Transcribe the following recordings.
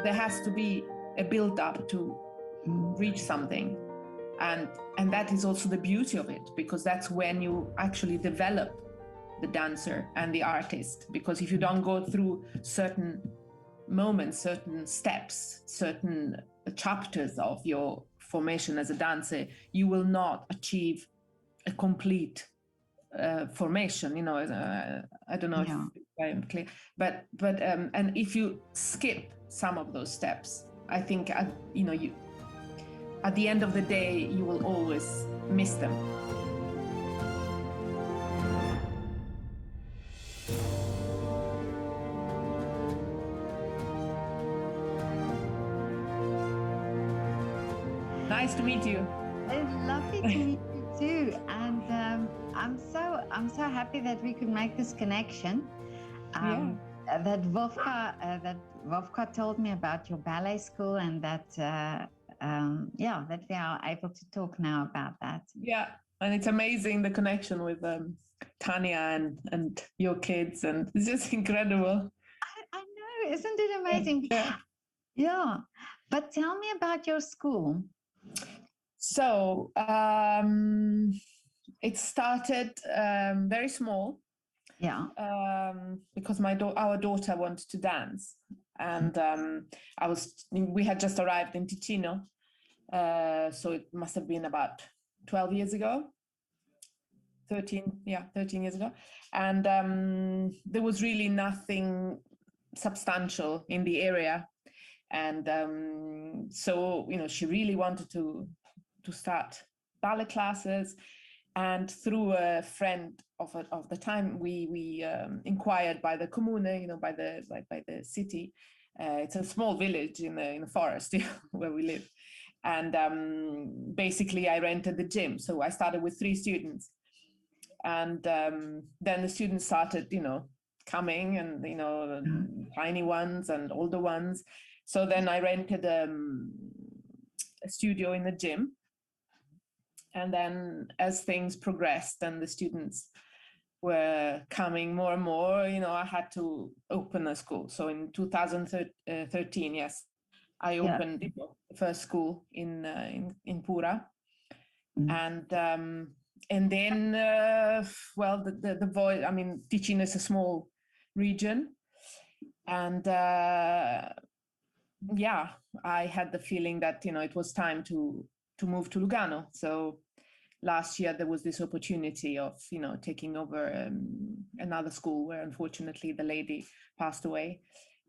there has to be a build up to reach something. And that is also the beauty of it, because that's when you actually develop the dancer and the artist. Because if you don't go through certain moments, certain steps, certain chapters of your formation as a dancer, you will not achieve a complete formation. I don't know if I am clear, but and if you skip some of those steps, I think at the end of the day, you will always miss them. Nice to meet you. It's lovely to meet you too, and I'm so happy that we could make this connection. That Wolfka told me about your ballet school, and that that we are able to talk now about that. Yeah, and it's amazing, the connection with Tanya and your kids, and it's just incredible. I know, isn't it amazing? Yeah. But tell me about your school. So it started very small. Yeah. Because our daughter wanted to dance, and we had just arrived in Ticino, so it must have been about 12 years ago. 13 years ago. And there was really nothing substantial in the area. And so, she really wanted to start ballet classes. And through a friend of the time, we inquired by the comune, by the city. It's a small village in the forest where we live. And basically, I rented the gym. So I started with 3 students. And then the students started, coming, and, tiny ones and older ones. So then I rented a studio in the gym. And then as things progressed and the students were coming more and more, I had to open a school. So in 2013, yes, I opened the first school in Pura. And then, the voice, Ticino is a small region. And I had the feeling that, it was time to move to Lugano. So last year there was this opportunity of, taking over another school where unfortunately the lady passed away.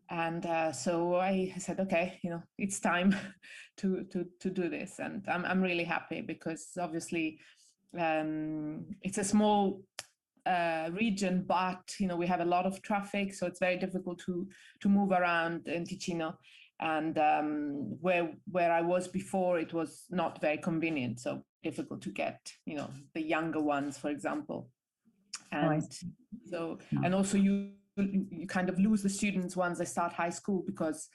And so I said, okay, it's time to do this. And I'm really happy, because obviously it's a small region, but, we have a lot of traffic. So it's very difficult to move around in Ticino. And where I was before, it was not very convenient. So difficult to get, the younger ones, for example. And and also you kind of lose the students once they start high school, because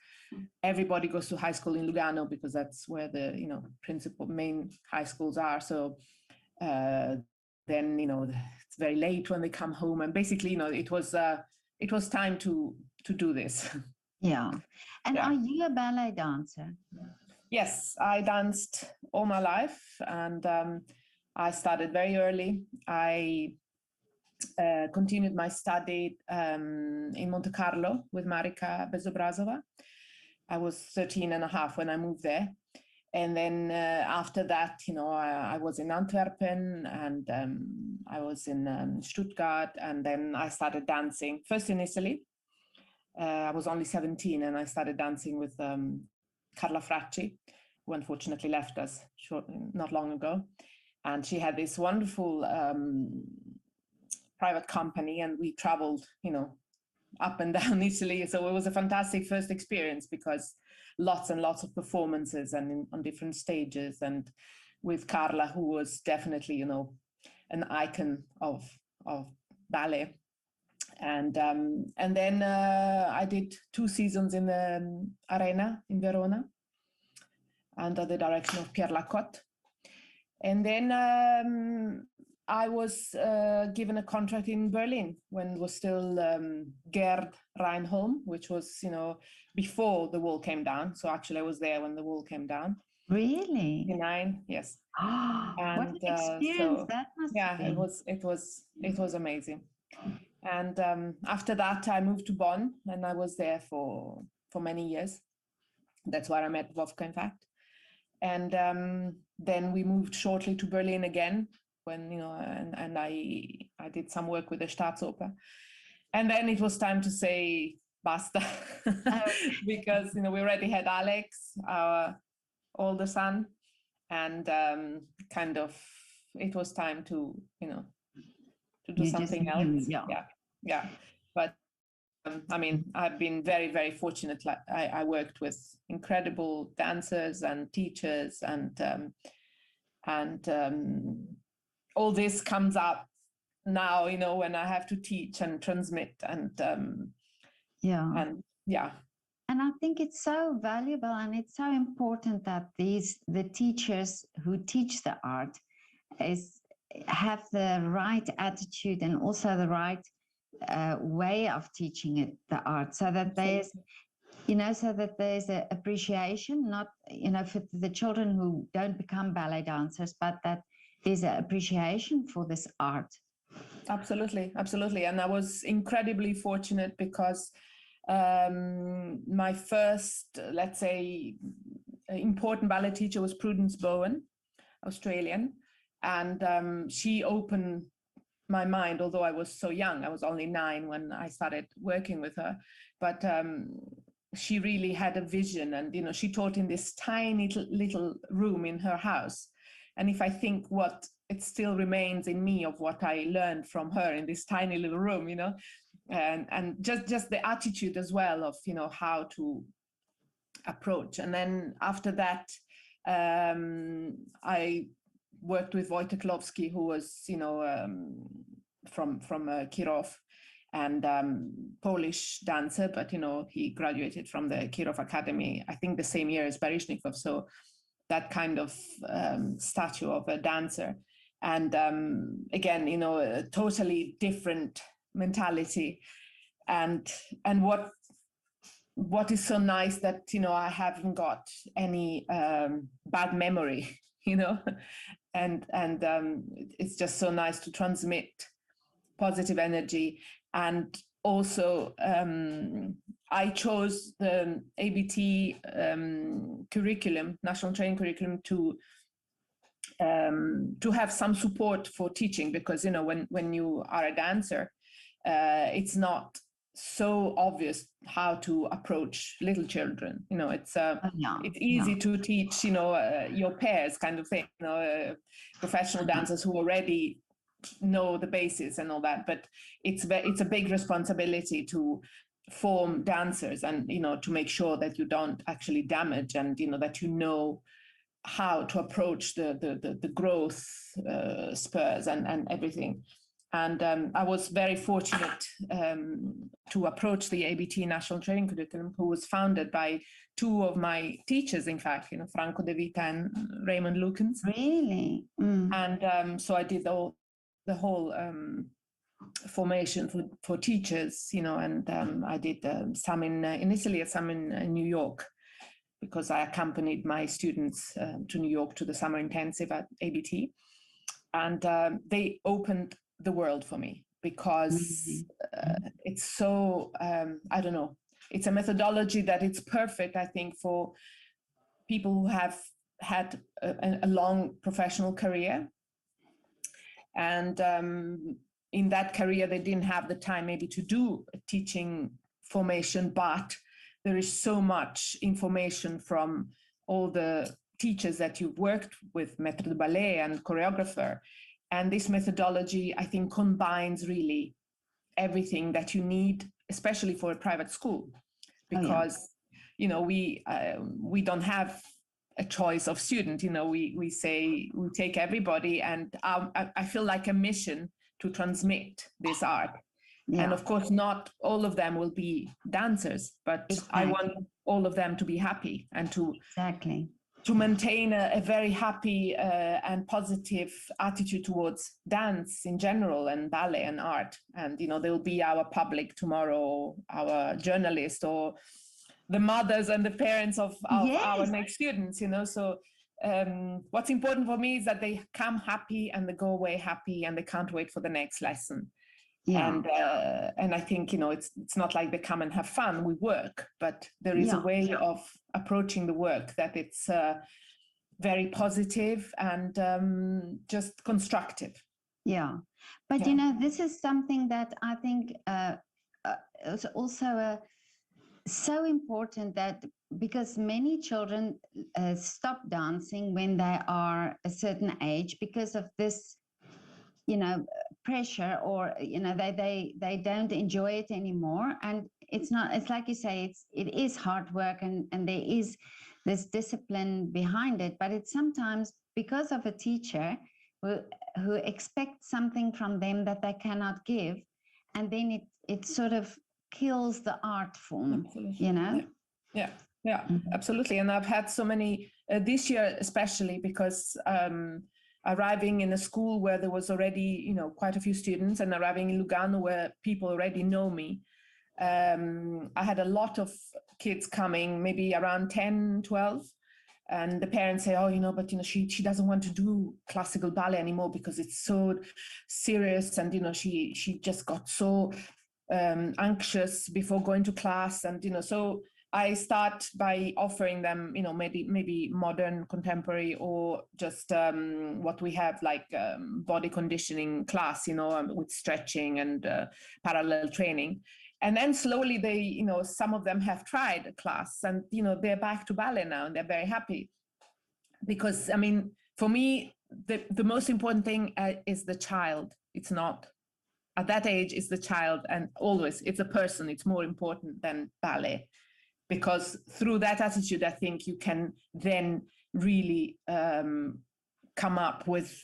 everybody goes to high school in Lugano, because that's where the principal main high schools are. So then it's very late when they come home, and basically it was time to do this. Yeah. And are you a ballet dancer? Yes, I danced all my life, and I started very early. I continued my study in Monte Carlo with Marika Bezobrazova. I was 13 and a half when I moved there. And then after that, I was in Antwerpen, and I was in Stuttgart, and then I started dancing, first in Italy. I was only 17, and I started dancing with Carla Fracci, who unfortunately left us not long ago. And she had this wonderful private company, and we traveled, up and down Italy. So it was a fantastic first experience, because lots and lots of performances and on different stages, and with Carla, who was definitely, an icon of ballet. And then I did 2 seasons in the Arena in Verona under the direction of Pierre Lacotte. And then I was given a contract in Berlin when it was still Gerd Reinholm, which was, before the wall came down. So actually I was there when the wall came down. Really? 1989, yes. What an experience that must yeah, be. it was amazing. And after that, I moved to Bonn, and I was there for many years. That's where I met Wolfgang, in fact. And then we moved shortly to Berlin again, when and I did some work with the Staatsoper. And then it was time to say basta, because we already had Alex, our older son, and kind of it was time to to do something else. Yeah. But I mean, I've been very, very fortunate. Like I worked with incredible dancers and teachers, and all this comes up now, when I have to teach and transmit, and And I think it's so valuable and it's so important that the teachers who teach the art have the right attitude and also the right way of teaching it, the art, so that there's an appreciation, not for the children who don't become ballet dancers, but that there's an appreciation for this art. Absolutely. And I was incredibly fortunate because my first, let's say, important ballet teacher was Prudence Bowen, Australian, and she opened my mind, although I was so young. I was only 9 when I started working with her, but she really had a vision, and she taught in this tiny little room in her house. And if I think what it still remains in me of what I learned from her in this tiny little room, and just the attitude as well of how to approach. And then after that, I worked with Wojtek, who was from Kirov, and Polish dancer, but he graduated from the Kirov Academy, I think the same year as Baryshnikov, so that kind of statue of a dancer. And again, a totally different mentality, and what is so nice that I haven't got any bad memory, and it's just so nice to transmit positive energy. And also I chose the ABT curriculum, national training curriculum, to have some support for teaching, because when you are a dancer, it's not so obvious how to approach little children. It's easy to teach your peers, kind of thing, professional dancers who already know the basis and all that, but it's a big responsibility to form dancers, and to make sure that you don't actually damage, and that how to approach the growth spurs and everything. And I was very fortunate to approach the ABT National Training Curriculum, who was founded by 2 of my teachers, in fact, Franco de Vita and Raymond Lukens. Really? And so I did the whole formation for teachers, and I did some in Italy and some in New York, because I accompanied my students to New York to the summer intensive at ABT. And they opened the world for me, because it's so, I don't know, it's a methodology that it's perfect, I think, for people who have had a long professional career. And in that career, they didn't have the time maybe to do a teaching formation, but there is so much information from all the teachers that you've worked with, maître de ballet and choreographer. And this methodology, I think, combines really everything that you need, especially for a private school, because, we don't have a choice of student. We say we take everybody, and I feel like a mission to transmit this art. Yeah. And of course, not all of them will be dancers, but I want all of them to be happy and to to maintain a very happy and positive attitude towards dance in general and ballet and art. And, you know, they'll be our public tomorrow, our journalists, or the mothers and the parents of our next students, you know. So what's important for me is that they come happy and they go away happy and they can't wait for the next lesson. And I think, you know, it's not like they come and have fun. We work, but there is a way of approaching the work that it's very positive and just constructive. Yeah, but you know, this is something that I think is also so important, that because many children stop dancing when they are a certain age because of this, you know, pressure, or you know, they don't enjoy it anymore. And it's like you say, it is hard work, and there is this discipline behind it, but it's sometimes because of a teacher who expects something from them that they cannot give, and then it sort of kills the art form. Absolutely. You know. Yeah, absolutely. And I've had so many this year, especially because arriving in a school where there was already, you know, quite a few students, and arriving in Lugano where people already know me. I had a lot of kids coming, maybe around 10, 12. And the parents say, oh, you know, but, you know, she doesn't want to do classical ballet anymore because it's so serious. And, you know, she just got so anxious before going to class. And, you know, so I start by offering them, you know, maybe modern, contemporary, or just what we have, like body conditioning class, you know, with stretching and parallel training. And then slowly they, you know, some of them have tried a class, and, you know, they're back to ballet now and they're very happy. Because, I mean, for me, the most important thing is the child. It's not, at that age, it's the child, and always it's a person. It's more important than ballet. Because through that attitude, I think you can then really come up with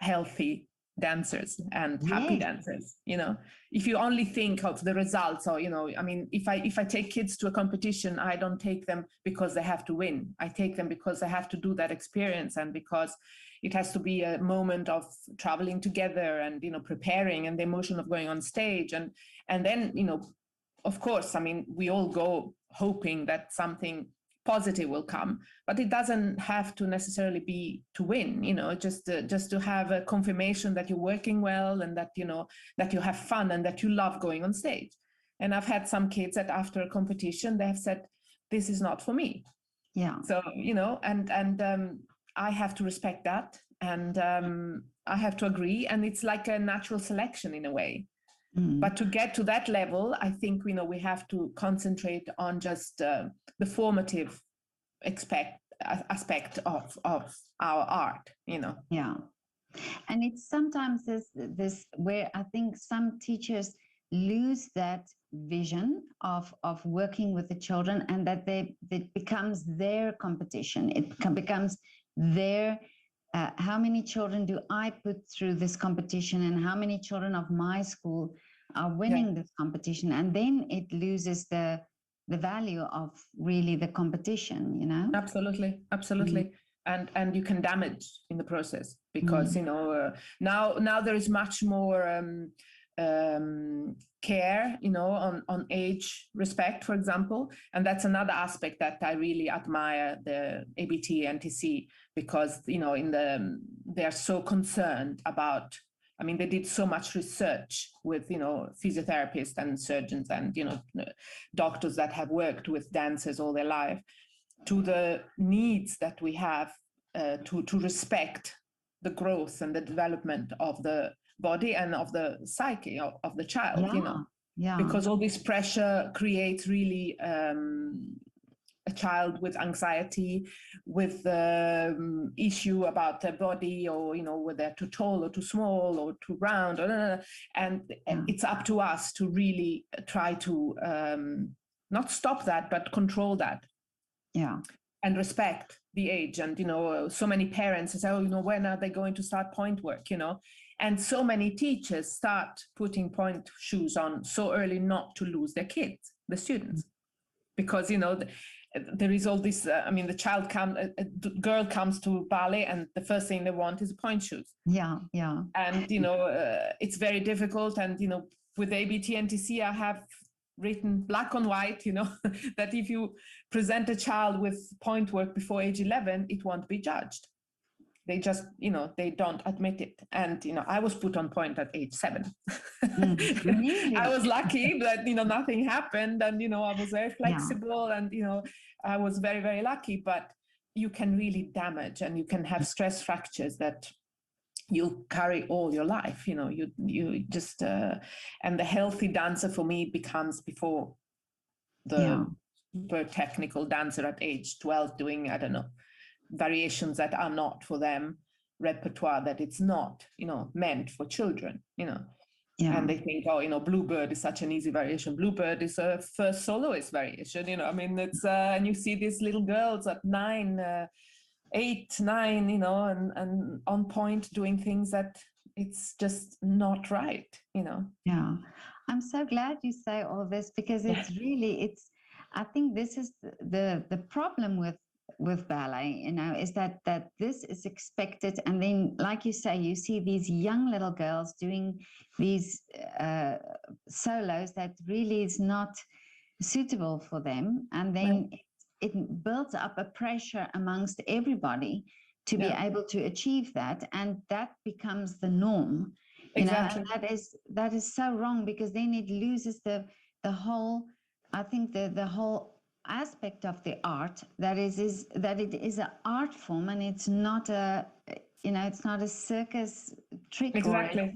healthy dancers and happy dancers. You know, if you only think of the results, or, you know, I mean, if I take kids to a competition, I don't take them because they have to win. I take them because they have to do that experience, and because it has to be a moment of traveling together and, you know, preparing, and the emotion of going on stage, and then, you know, of course, I mean, we all go hoping that something positive will come, but it doesn't have to necessarily be to win, you know, just to have a confirmation that you're working well, and that, you know, that you have fun and that you love going on stage. And I've had some kids that after a competition, they have said, this is not for me. Yeah. So, you know, and I have to respect that, and I have to agree. And it's like a natural selection in a way. But to get to that level, I think, you know, we have to concentrate on just the formative aspect of our art, you know. Yeah. And it's sometimes this where I think some teachers lose that vision of working with the children, and that it becomes their competition. It becomes their how many children do I put through this competition, and how many children of my school are winning this competition? And then it loses the value of really the competition, you know? Absolutely. And you can damage in the process, because, you know, now there is much more care, you know, on age respect, for example. And that's another aspect that I really admire the ABT NTC, because, you know, they're so concerned about, I mean, they did so much research with, you know, physiotherapists and surgeons and, you know, doctors that have worked with dancers all their life, to the needs that we have to respect the growth and the development of the body and of the psyche of the child, you know. Because all this pressure creates really a child with anxiety, with the issue about their body, or, you know, whether they're too tall or too small or too round, and it's up to us to really try to not stop that, but control that. Yeah. And respect the age. And, you know, so many parents say, oh, you know, when are they going to start point work, you know? And so many teachers start putting point shoes on so early, not to lose their kids, the students. Because, you know, there is all this, the girl comes to ballet and the first thing they want is point shoes. Yeah. And, it's very difficult. And, with ABT and TC, I have written black on white, that if you present a child with point work before age 11, it won't be judged. They just, they don't admit it. And, I was put on point at age 7. Really? I was lucky that, nothing happened. And, I was very flexible and, I was very, very lucky. But you can really damage and you can have stress fractures that you carry all your life, you just, and the healthy dancer for me becomes before the super technical dancer at age 12 doing, I don't know, variations that are not for them, repertoire that it's not, meant for children, and they think, Bluebird is such an easy variation. Bluebird is a first soloist variation, it's, and you see these little girls at 8, 9, and on point doing things that it's just not right, Yeah, I'm so glad you say all this because it's really, I think this is the problem with ballet, is that this is expected. And then, like you say, you see these young little girls doing these solos that really is not suitable for them. And then it builds up a pressure amongst everybody to be able to achieve that, and that becomes the norm. Exactly. And that is so wrong because then it loses the whole. I think the whole aspect of the art that is that it is an art form and it's not a it's not a circus trick. Exactly.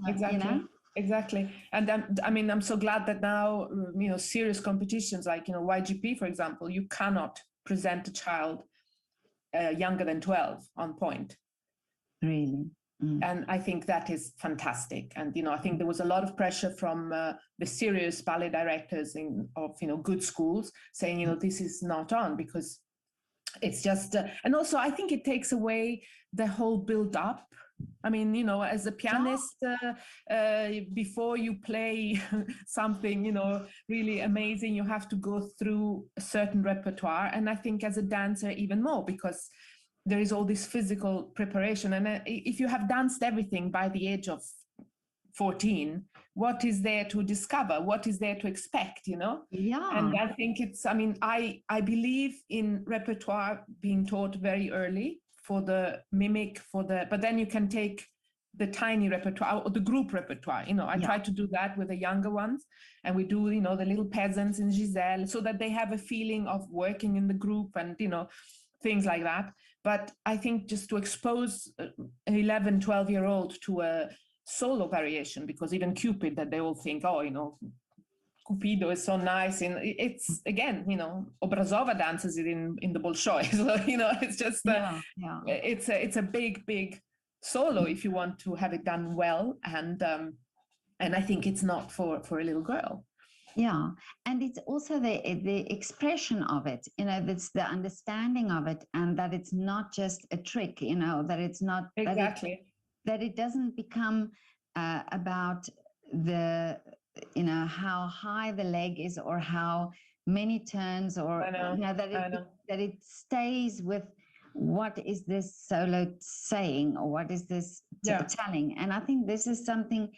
Exactly. And I'm so glad that now, serious competitions like, YGP, for example, you cannot present a child younger than 12 on point. Really? And I think that is fantastic. And, I think there was a lot of pressure from the serious ballet directors of good schools saying, this is not on because it's just, and also I think it takes away the whole build up. I mean, as a pianist, before you play something, really amazing, you have to go through a certain repertoire. And I think as a dancer, even more, because there is all this physical preparation. And if you have danced everything by the age of 14, what is there to discover? What is there to expect, Yeah. And I think I believe in repertoire being taught very early for the mimic, but then you can take the tiny repertoire or the group repertoire. I try to do that with the younger ones, and we do, the little peasants in Giselle, so that they have a feeling of working in the group and, things like that. But I think just to expose an 11, 12-year-old to a solo variation, because even Cupid, that they all think, Cupido is so nice. And it's, again, Obrazova dances it in the Bolshoi. So, it's just, it's a big, big solo if you want to have it done well. And I think it's not for a little girl. Yeah, and it's also the expression of it, that's the understanding of it, and that it's not just a trick, that it's not exactly that it doesn't become about the how high the leg is or how many turns or that it stays with what is this solo saying or what is this telling. And I think this is something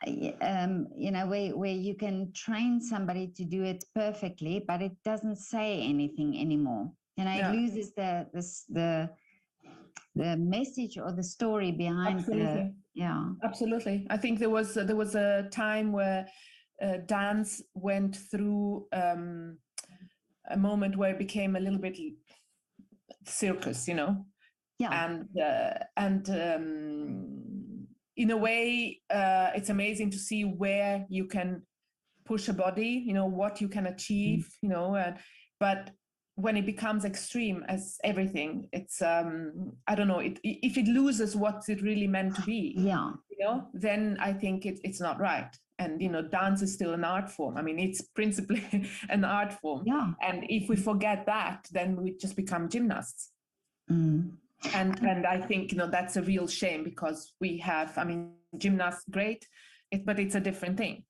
where you can train somebody to do it perfectly, but it doesn't say anything anymore. It loses the message or the story behind. Absolutely. Absolutely. I think there was a time where dance went through a moment where it became a little bit circus, and in a way, it's amazing to see where you can push a body, what you can achieve, but when it becomes extreme as everything, it's, I don't know, if it loses what it really meant to be, then I think it's not right. And, dance is still an art form. I mean, it's principally an art form. Yeah. And if we forget that, then we just become gymnasts. And I think, that's a real shame because we have, gymnasts, great, but it's a different thing.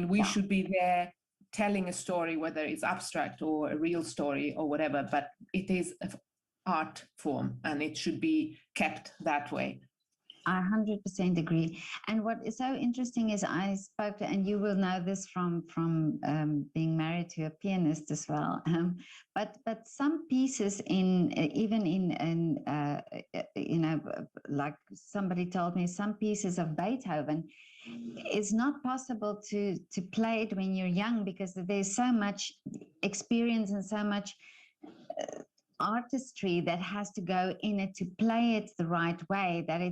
We should be there telling a story, whether it's abstract or a real story or whatever, but it is an art form and it should be kept that way. I 100% agree. And what is so interesting is I spoke to, and you will know this from being married to a pianist as well. But some pieces even in like somebody told me, some pieces of Beethoven is not possible to play it when you're young, because there's so much experience and so much artistry that has to go in it to play it the right way, that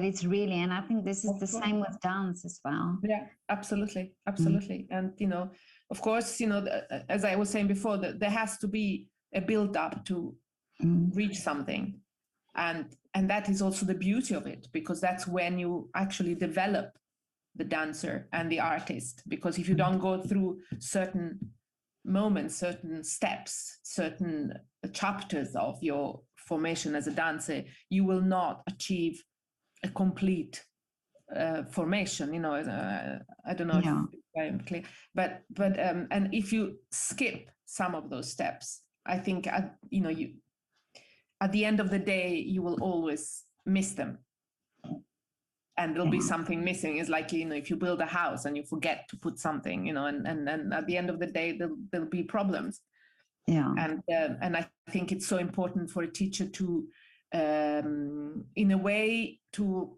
it's really, and I think this is the same with dance as well. Yeah, absolutely. And of course, as I was saying before, that there has to be a build up to reach something, and that is also the beauty of it, because that's when you actually develop the dancer and the artist. Because if you don't go through certain moments, certain steps, certain chapters of your formation as a dancer, you will not achieve a complete formation. I don't know if I'm clear, but and if you skip some of those steps, I think you at the end of the day you will always miss them, and there'll be something missing. It's like if you build a house and you forget to put something, and then at the end of the day there'll be problems. And I think it's so important for a teacher to in a way to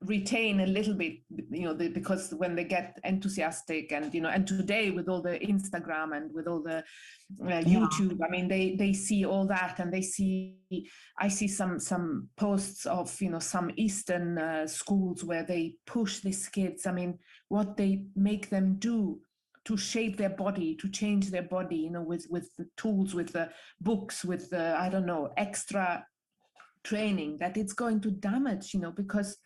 retain a little bit, because when they get enthusiastic and today with all the Instagram and with all the YouTube, I mean, they see all that, and I see some posts of some Eastern schools where they push these kids. I mean, what they make them do to shape their body, to change their body, with the tools, with the books, with the, I don't know, extra training, that it's going to damage, because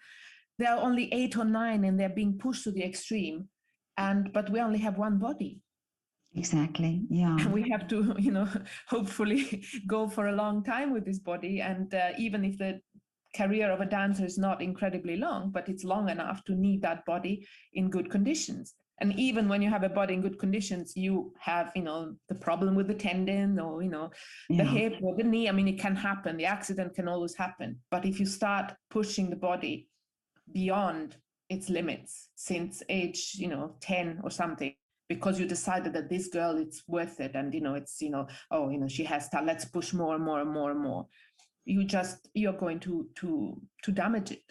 there are only 8 or 9 and they're being pushed to the extreme, but we only have one body. Exactly. Yeah. And we have to, hopefully go for a long time with this body. And even if the career of a dancer is not incredibly long, but it's long enough to need that body in good conditions. And even when you have a body in good conditions, you have, the problem with the tendon or, the hip or the knee. I mean, it can happen. The accident can always happen. But if you start pushing the body beyond its limits since age, 10 or something, because you decided that this girl, it's worth it. And, it's, she has talent, let's push more and more and more and more. You're going to damage it.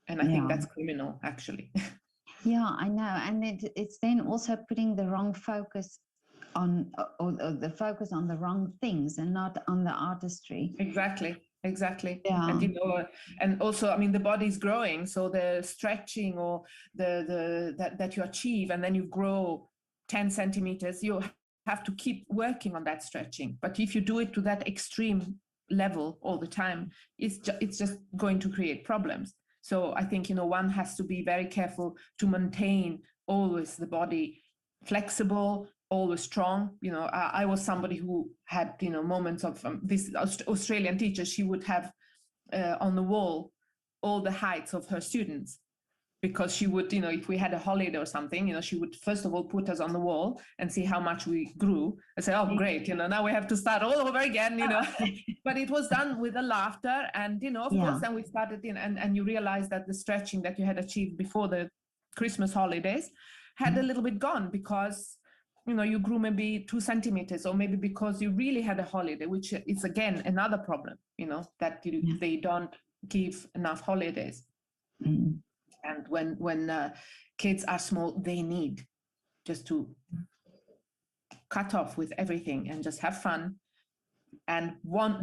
And I think that's criminal, actually. Yeah, I know. And it's then also putting the wrong focus on, or the focus on the wrong things and not on the artistry. Exactly. Yeah. And and also, I mean, the body's growing, so the stretching or that you achieve, and then you grow 10 centimeters, you have to keep working on that stretching. But if you do it to that extreme level all the time, it's just going to create problems. So I think, one has to be very careful to maintain always the body flexible, always strong. I was somebody who had, moments of this Australian teacher, she would have on the wall all the heights of her students, because she would, if we had a holiday or something, she would first of all put us on the wall and see how much we grew and say, oh, great, now we have to start all over again, But it was done with a laughter, and, of course, then we started and you realize that the stretching that you had achieved before the Christmas holidays had a little bit gone, because, you grew maybe 2 centimeters, or maybe because you really had a holiday, which is, again, another problem, that they don't give enough holidays. And when kids are small, they need just to cut off with everything and just have fun, and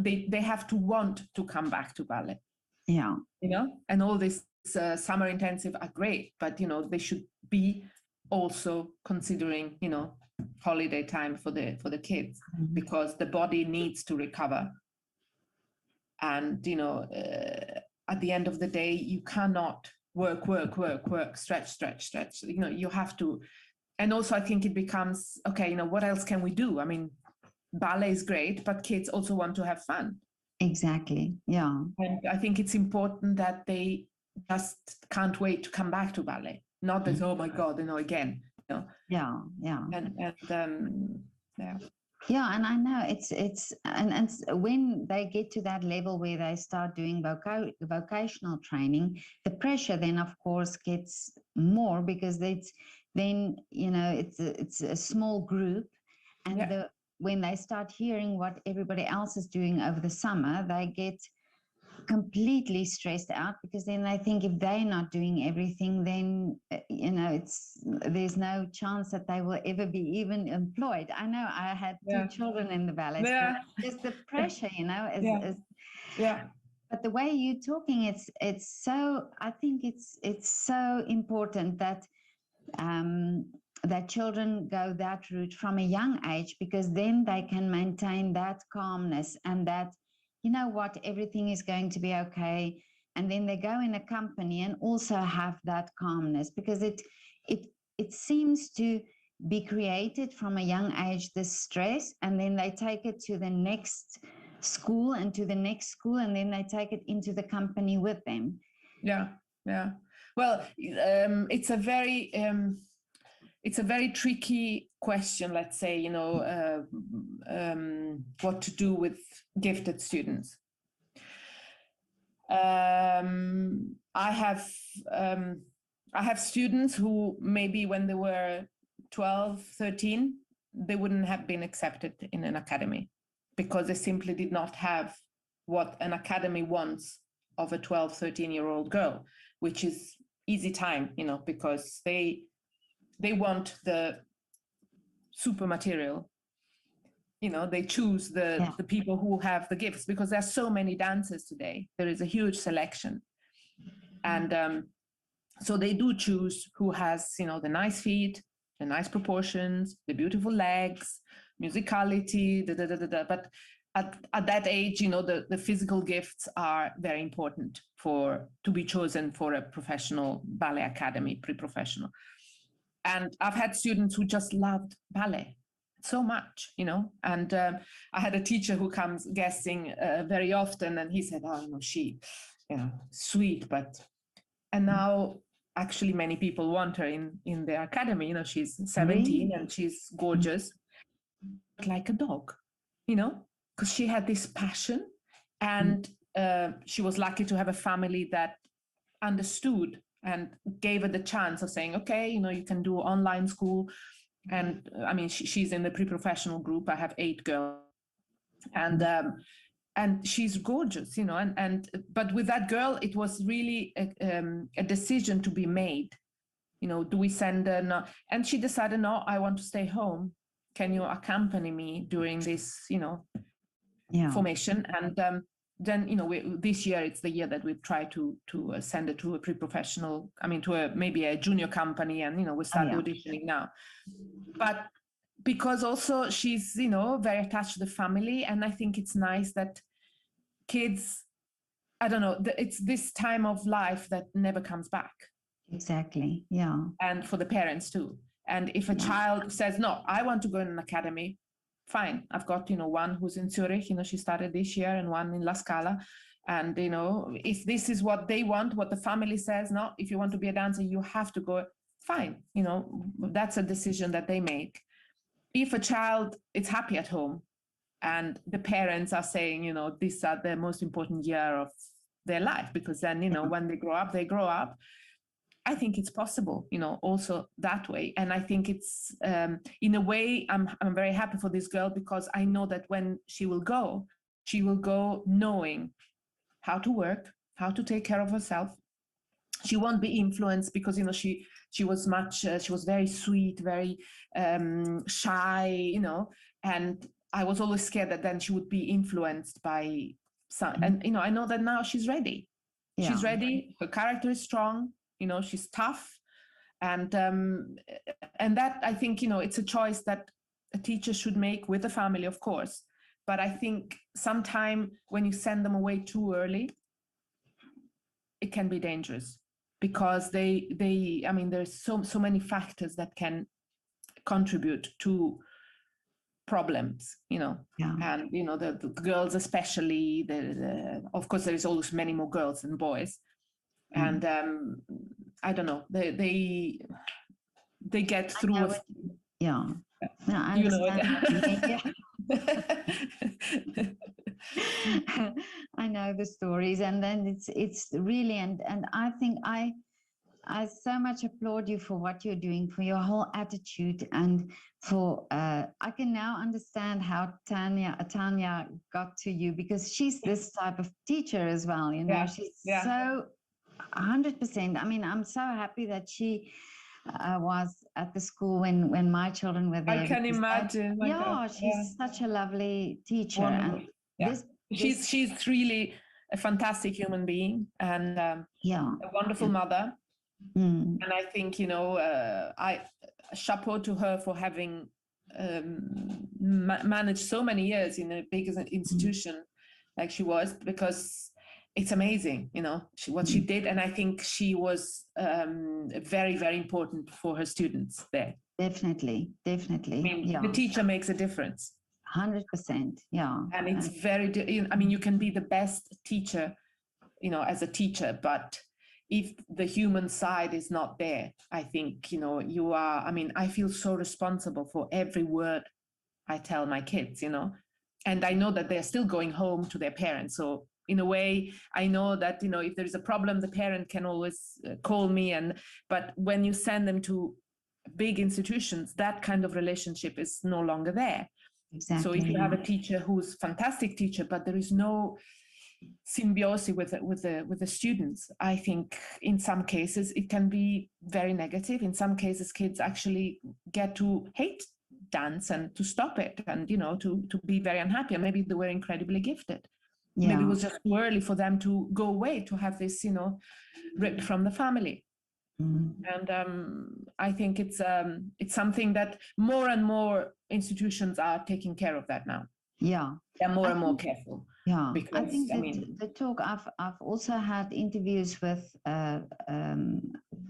they have to want to come back to ballet. Yeah. And all this summer intensive are great, but they should be also considering holiday time for the kids, because the body needs to recover. And at the end of the day, you cannot work, stretch. You have to. And also, I think it becomes, okay, what else can we do? I mean, ballet is great, but kids also want to have fun. Exactly. Yeah. And I think it's important that they just can't wait to come back to ballet. Not that, oh my God, again. know. Yeah, yeah. And yeah. Yeah, and I know and when they get to that level where they start doing vocational training, the pressure then of course gets more, because it's then, you know, it's a small group, and Yeah. when they start hearing what everybody else is doing over the summer, they get completely stressed out, because then they think if they're not doing everything, then you know, there's no chance that they will ever be even employed. I know I had two Yeah. children in the ballet school. Yeah. Just the pressure, you know, Yeah. Yeah. but the way you're talking, it's so, I think it's so important that that children go that route from a young age, because then they can maintain that calmness and that, you know what, everything is going to be okay. And then they go in a company and also have that calmness, because it seems to be created from a young age, this stress, and then they take it to the next school and to the next school, and then they take it into the company with them. Yeah. Yeah. Well, it's a very tricky question, let's say, you know, what to do with gifted students. I have students who maybe when they were 12, 13, they wouldn't have been accepted in an academy, because they simply did not have what an academy wants of a 12, 13-year-old girl, which is easy time, you know, because they want the super material. You know, they choose the people who have the gifts, because there's so many dancers today. There is a huge selection. And so they do choose who has, you know, the nice feet, the nice proportions, the beautiful legs, musicality, But at that age, you know, the physical gifts are very important to be chosen for a professional ballet academy, pre-professional. And I've had students who just loved ballet so much, you know. And I had a teacher who comes guessing very often, and he said, "Oh, you know, she, you know, sweet, but..." And now, actually, many people want her in their academy. You know, she's 17 and she's gorgeous, like a dog, you know, because she had this passion, and she was lucky to have a family that understood and gave her the chance of saying, okay, you know, you can do online school. And I mean, she's in the pre-professional group. I have 8 girls, and she's gorgeous, you know. But with that girl, it was really a decision to be made. You know, do we send her? No. And she decided, no, I want to stay home. Can you accompany me during this, you know, formation? And then, you know, this year it's the year that we've tried to send her to a pre-professional. I mean, to maybe a junior company, and you know, we start auditioning now. But because also she's, you know, very attached to the family, and I think it's nice that kids, I don't know, it's this time of life that never comes back. Exactly. Yeah. And for the parents too. And if a child says, no, I want to go in an academy, fine. I've got, you know, one who's in Zurich, you know, she started this year, and one in La Scala. And, you know, if this is what they want, what the family says, no, if you want to be a dancer, you have to go, fine. You know, that's a decision that they make. If a child is happy at home, and the parents are saying, you know, these are the most important year of their life, because then, you know, when they grow up, I think it's possible, you know, also that way. And I think it's, in a way, I'm very happy for this girl, because I know that when she will go knowing how to work, how to take care of herself. She won't be influenced, because, you know, she was very sweet, very shy, you know, and I was always scared that then she would be influenced by some, and, you know, I know that now she's ready. Yeah. She's ready. Her character is strong. You know, she's tough. And that, I think, you know, it's a choice that a teacher should make with the family, of course. But I think sometime when you send them away too early, it can be dangerous, because I mean, there's so many factors that can contribute to problems, you know. And, you know, the girls especially, of course, there is always many more girls than boys. And I don't know, they they get I through know with. Yeah. No, I You know understand what you mean. it. Yeah. I know the stories, and then it's really, and I think I so much applaud you for what you're doing, for your whole attitude, and for I can now understand how Tanya got to you, because she's this type of teacher as well. You know, Yeah, she's yeah. so 100%. I mean, I'm so happy that she was at the school when my children were there. I can because imagine. My God. yeah, she's such a lovely teacher, Wonderful. and Yeah. this She's really a fantastic human being, and yeah, a wonderful mother. Mm. And I think, you know, I chapeau to her for having managed so many years in a big institution like she was, because it's amazing, you know, what she did. And I think she was very, very important for her students there. Definitely. I mean, Yeah. the teacher makes a difference. 100%. Yeah. And it's I mean, you can be the best teacher, you know, as a teacher, but if the human side is not there, I think, you know, you are, I mean, I feel so responsible for every word I tell my kids, you know, and I know that they're still going home to their parents. So in a way, I know that, you know, if there's a problem, the parent can always call me. But when you send them to big institutions, that kind of relationship is no longer there. Exactly. So if you have a teacher who's a fantastic teacher, but there is no symbiosis with the students, I think in some cases it can be very negative. In some cases, kids actually get to hate dance and to stop it, and, you know, to be very unhappy. And maybe they were incredibly gifted. Yeah. Maybe it was just too early for them to go away, to have this, you know, ripped from the family. And I think it's something that more and more institutions are taking care of that now. Yeah. They're more and more careful. Yeah, because, I think that the talk, I've also had interviews with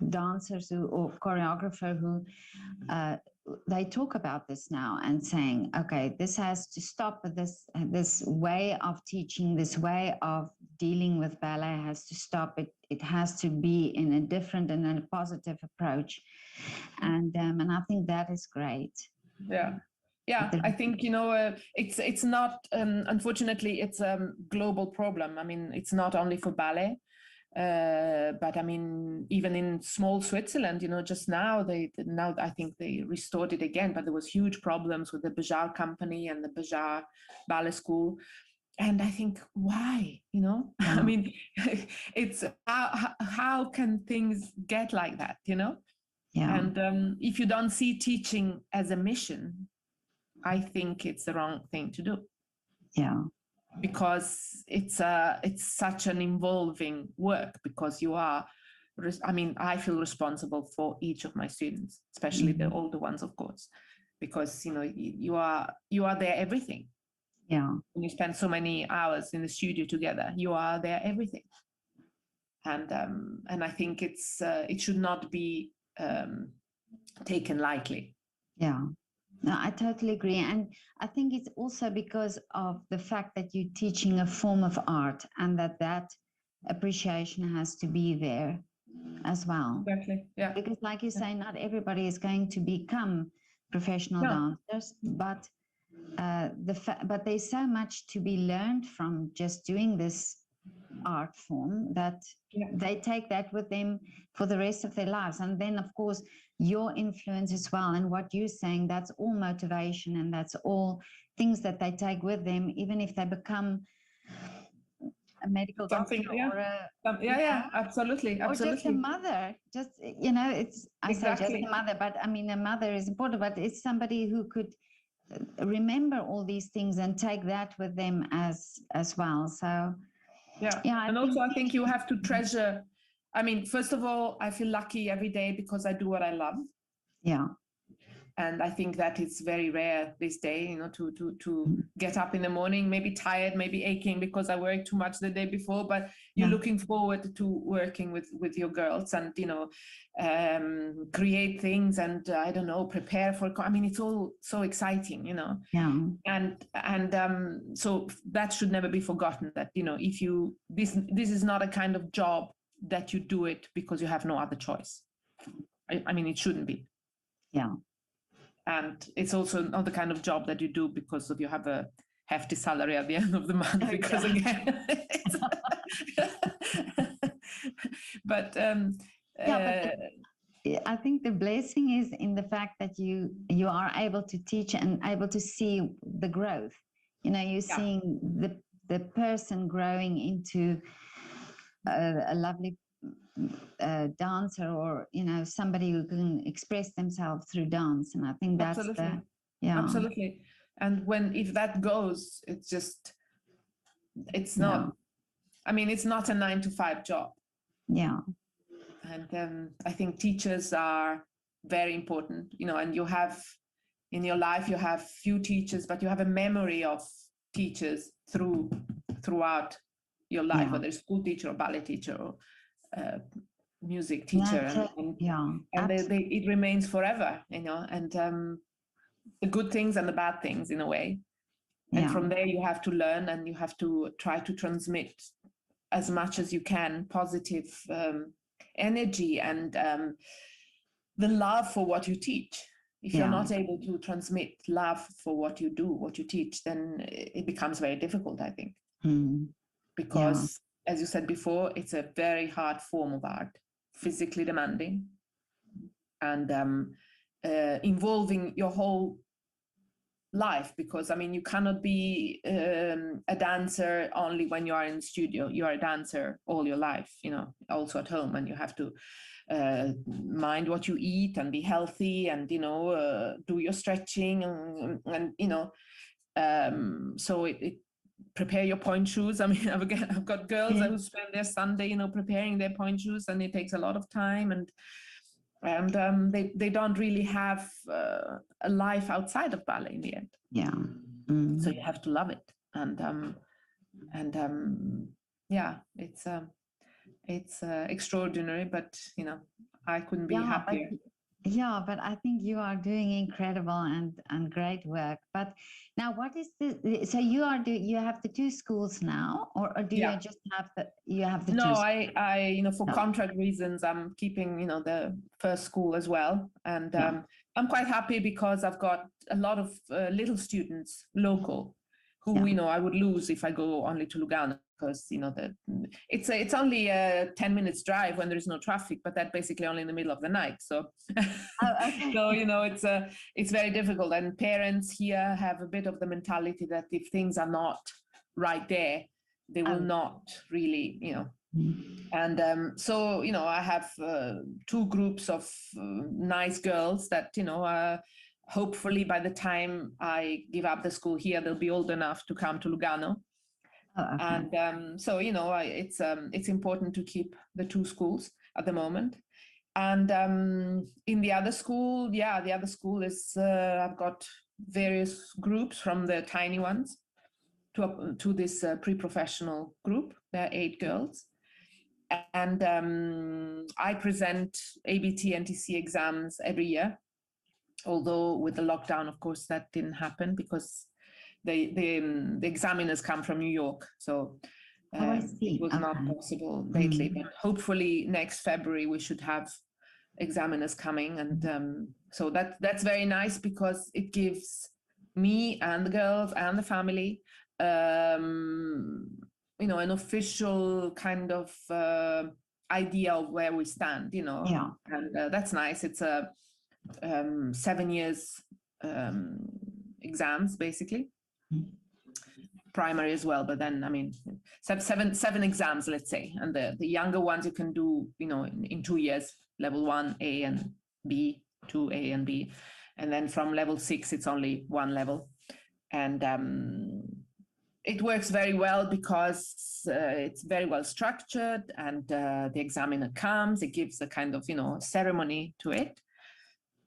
dancers or choreographer who they talk about this now and saying, okay, this has to stop. This way of teaching, this way of dealing with ballet has to stop. It has to be in a different and a positive approach, and I think that is great. Yeah, I think, you know, it's not, unfortunately, it's a global problem. I mean, it's not only for ballet, but I mean, even in small Switzerland, you know, just now I think they restored it again, but there was huge problems with the Bejar company and the Bejar Ballet School. And I think, why, you know, I mean, it's how can things get like that, you know? Yeah. And if you don't see teaching as a mission, I think it's the wrong thing to do. Yeah. Because it's such an involving work, because you are, I mean, I feel responsible for each of my students, especially the older ones, of course, because, you know, you are their everything. Yeah. When you spend so many hours in the studio together, you are their everything. And I think it should not be taken lightly. Yeah. No, I totally agree. And I think it's also because of the fact that you're teaching a form of art, and that appreciation has to be there as well. Exactly. Yeah. Because like you say, not everybody is going to become professional dancers, but but there's so much to be learned from just doing this art form that they take that with them for the rest of their lives. And then, of course, your influence as well, and what you're saying, that's all motivation, and that's all things that they take with them, even if they become a medical doctor or absolutely, or just a mother. Just, you know, it's I say just a mother, but I mean, a mother is important, but it's somebody who could remember all these things and take that with them as well. So I think you have to treasure. I mean, first of all, I feel lucky every day because I do what I love. Yeah. And I think that it's very rare this day, you know, to get up in the morning, maybe tired, maybe aching because I worked too much the day before, but you're looking forward to working with your girls and, you know, create things and, I don't know, prepare for, I mean, it's all so exciting, you know. Yeah. And so that should never be forgotten, that, you know, if you, this is not a kind of job that you do it because you have no other choice. I mean, it shouldn't be. Yeah. And it's also not the kind of job that you do because of you have a hefty salary at the end of the month, because again, but I think the blessing is in the fact that you are able to teach and able to see the growth. You know, you're seeing the person growing into a lovely dancer, or you know, somebody who can express themselves through dance. And I think that's absolutely. Yeah, Absolutely. And if that goes, it's not, I mean, it's not a 9-to-5 job. Yeah. And I think teachers are very important, you know, and you have in your life, you have few teachers, but you have a memory of teachers throughout your life, whether it's school teacher or ballet teacher or music teacher. And it remains forever, you know, and the good things and the bad things in a way. And from there you have to learn, and you have to try to transmit as much as you can positive energy and the love for what you teach. If you're not able to transmit love for what you do, what you teach, then it becomes very difficult, I think. Because as you said before, it's a very hard form of art, physically demanding, and involving your whole life, because I mean, you cannot be a dancer only when you are in the studio. You are a dancer all your life, you know, also at home, and you have to mind what you eat and be healthy, and you know, do your stretching, and you know, so it prepare your point shoes. I mean, I've got girls who spend their Sunday, you know, preparing their point shoes, and it takes a lot of time, and they don't really have a life outside of ballet in the end. So you have to love it, and it's extraordinary, but you know, I couldn't be happier. But I think you are doing incredible and great work. But now, what is so you have the 2 schools now, or do you just have the no, 2? I you know, for contract reasons, I'm keeping, you know, the first school as well, and I'm quite happy because I've got a lot of little students local who you know, I would lose if I go only to Lugano, because you know, it's only a 10 minutes drive when there is no traffic, but that basically only in the middle of the night. So so you know, it's very difficult, and parents here have a bit of the mentality that if things are not right there, they will not really, you know. And so you know, I have 2 groups of nice girls that, you know, hopefully by the time I give up the school here, they'll be old enough to come to Lugano. And so you know, it's important to keep the 2 schools at the moment. And in the other school, the other school is I've got various groups, from the tiny ones to this pre-professional group. There are 8 girls, and I present ABT and TC exams every year. Although with the lockdown, of course, that didn't happen because the examiners come from New York, so it was not possible lately. But hopefully next February we should have examiners coming, and so that's very nice, because it gives me and the girls and the family you know, an official kind of idea of where we stand, you know. And that's nice. It's a 7 years exams, basically. Primary as well, but then I mean, seven exams, let's say, and the younger ones you can do, you know, in 2 years, level 1 A and B, 2 A and B, and then from level 6 it's only 1 level. And it works very well because it's very well structured, and the examiner comes, it gives a kind of, you know, ceremony to it,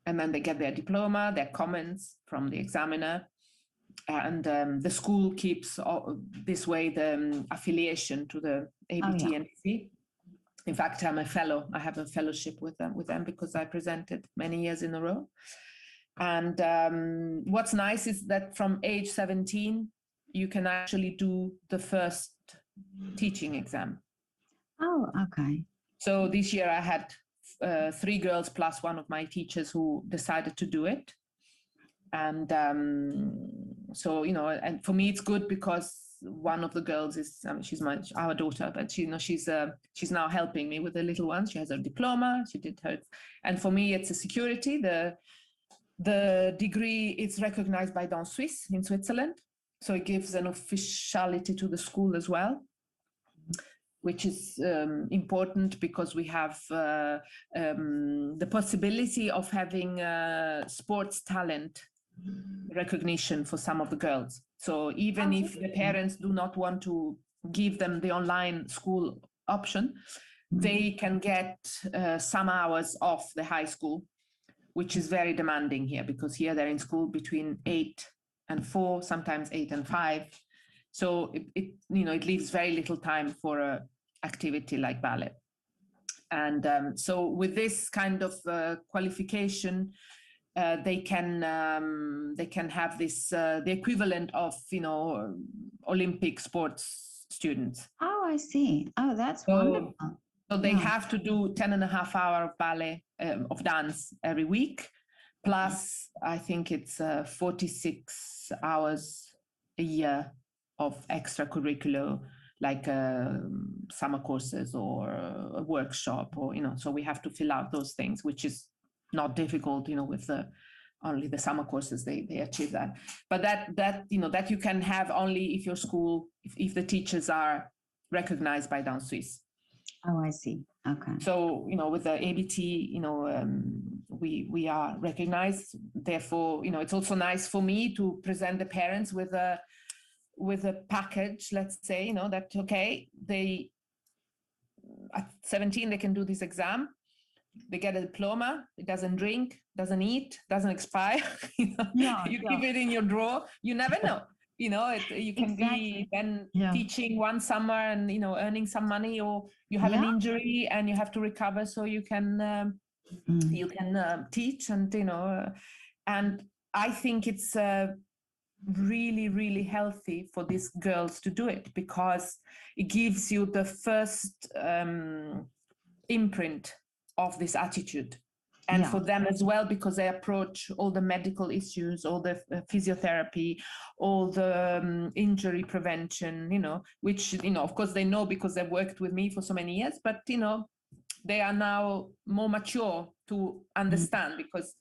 and then they get their diploma, their comments from the examiner, and the school keeps this way the affiliation to the ABT and TC. In fact, I'm a fellow. I have a fellowship with them because I presented many years in a row. And what's nice is that from age 17, you can actually do the first teaching exam. Oh, okay. So this year I had three girls plus one of my teachers who decided to do it. And so, and for me, it's good because one of the girls is, she's our daughter, but she's now helping me with the little ones. She has her diploma, she did her, and for me, it's a security. The degree is recognized by Dans Suisse in Switzerland. So it gives an officiality to the school as well, which is important because we have the possibility of having sports talent recognition for some of the girls. So even if the parents do not want to give them the online school option, they can get some hours off the high school, which is very demanding here because here they're in school between 8 and 4, sometimes 8 and 5. So it leaves very little time for a activity like ballet. And so with this kind of qualification, they can have this the equivalent of Olympic sports students. Oh, I see. Oh, that's wonderful. So they have to do 10.5 hours of ballet of dance every week, plus I think it's 46 hours a year of extracurricular, like summer courses or a workshop, or so we have to fill out those things, which is not difficult, with only the summer courses they achieve that. But that you can have only if your school, if the teachers are recognized by Dans Suisse. Oh, I see. Okay. So with the ABT, we are recognized. Therefore, it's also nice for me to present the parents with a package. Let's say that they at 17 they can do this exam. They get a diploma. It doesn't drink, doesn't eat, doesn't expire. You keep it in your drawer. You never know. You can be then teaching one summer and earning some money, or you have an injury and you have to recover, so you can teach and and I think it's really, really healthy for these girls to do it because it gives you the first imprint of this attitude, and for them as well, because they approach all the medical issues, all the physiotherapy, all the injury prevention, which of course they know because they've worked with me for so many years, but they are now more mature to understand because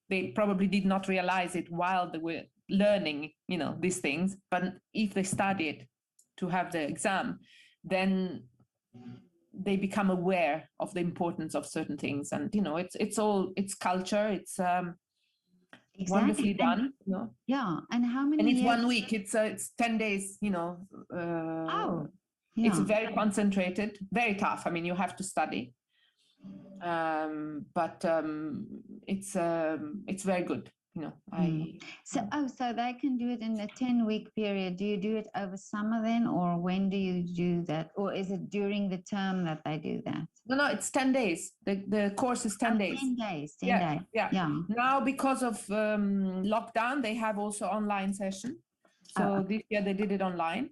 they probably did not realize it while they were learning these things, but if they studied to have the exam, then they become aware of the importance of certain things, and it's culture. It's wonderfully done. And how many? And it's years? 1 week. It's 10 days. It's very concentrated, very tough. I mean, you have to study, but it's very good. So they can do it in a 10-week period. Do you do it over summer then, or when do you do that, or is it during the term that they do that? No, it's 10 days. The course is 10 days. 10 days. 10 days. Yeah. Now because of lockdown, they have also online session. So this year they did it online,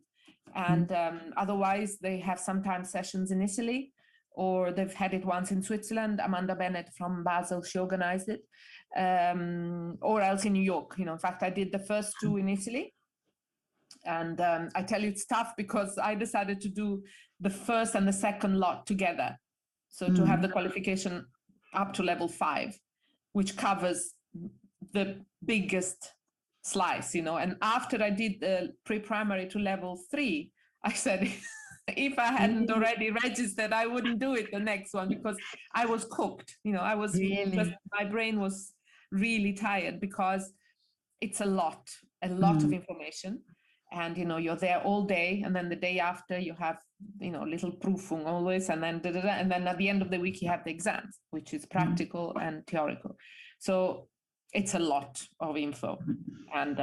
and otherwise they have sometimes sessions in Italy, or they've had it once in Switzerland. Amanda Bennett from Basel, she organized it, or else in New York. In fact, I did the first 2 in Italy, and I tell you, it's tough because I decided to do the first and the second lot together, so to have the qualification up to level 5, which covers the biggest slice, and after I did the pre-primary to level 3, I said if I hadn't already registered, I wouldn't do it the next one, because I was cooked. I was really? My brain was really tired because it's a lot of information, and you're there all day, and then the day after you have little proofing always, and then and then at the end of the week you have the exams, which is practical and theoretical. So it's a lot of info, and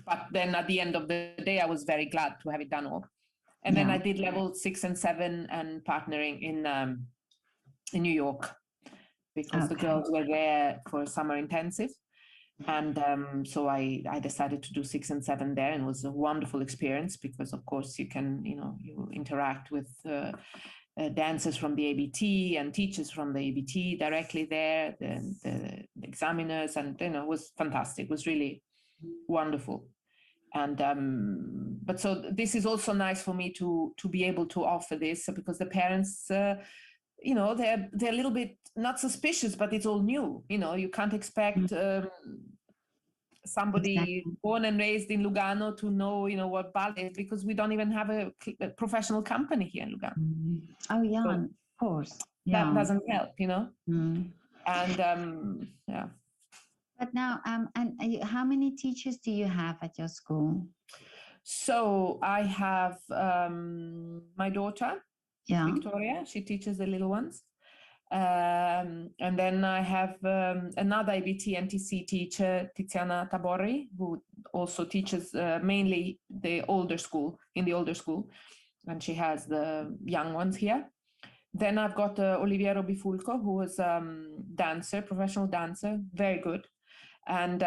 but then at the end of the day I was very glad to have it done all. And then I did level 6 and 7 and partnering in New York, because the girls were there for a summer intensive. And so I decided to do 6 and 7 there, and it was a wonderful experience because, of course, you can, you interact with dancers from the ABT and teachers from the ABT directly there, the examiners, and it was fantastic. It was really wonderful. And but so this is also nice for me to be able to offer this, because the parents, they're a little bit not suspicious, but it's all new. You can't expect somebody born and raised in Lugano to know, what ballet is, because we don't even have a professional company here in Lugano. Oh yeah, So of course. Yeah. that doesn't help, And yeah. But now, how many teachers do you have at your school? So I have my daughter, Victoria. She teaches the little ones. And then I have another ABT NTC teacher, Tiziana Tabori, who also teaches mainly in the older school, and she has the young ones here. Then I've got Oliviero Bifulco, who is professional dancer, very good. And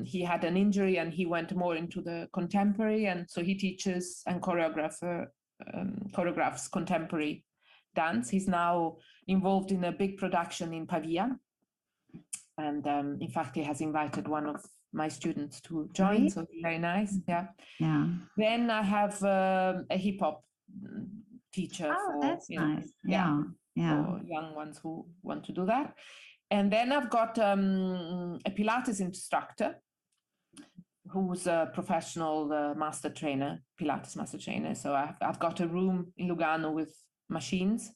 he had an injury and he went more into the contemporary, and so he teaches and choreographs contemporary dance. He's now involved in a big production in Pavia, and in fact he has invited one of my students to join. So very nice. Yeah. Then I have a hip hop teacher for that's nice. For young ones who want to do that. And then I've got a Pilates instructor who's a professional master trainer, Pilates master trainer. So I've got a room in Lugano with machines.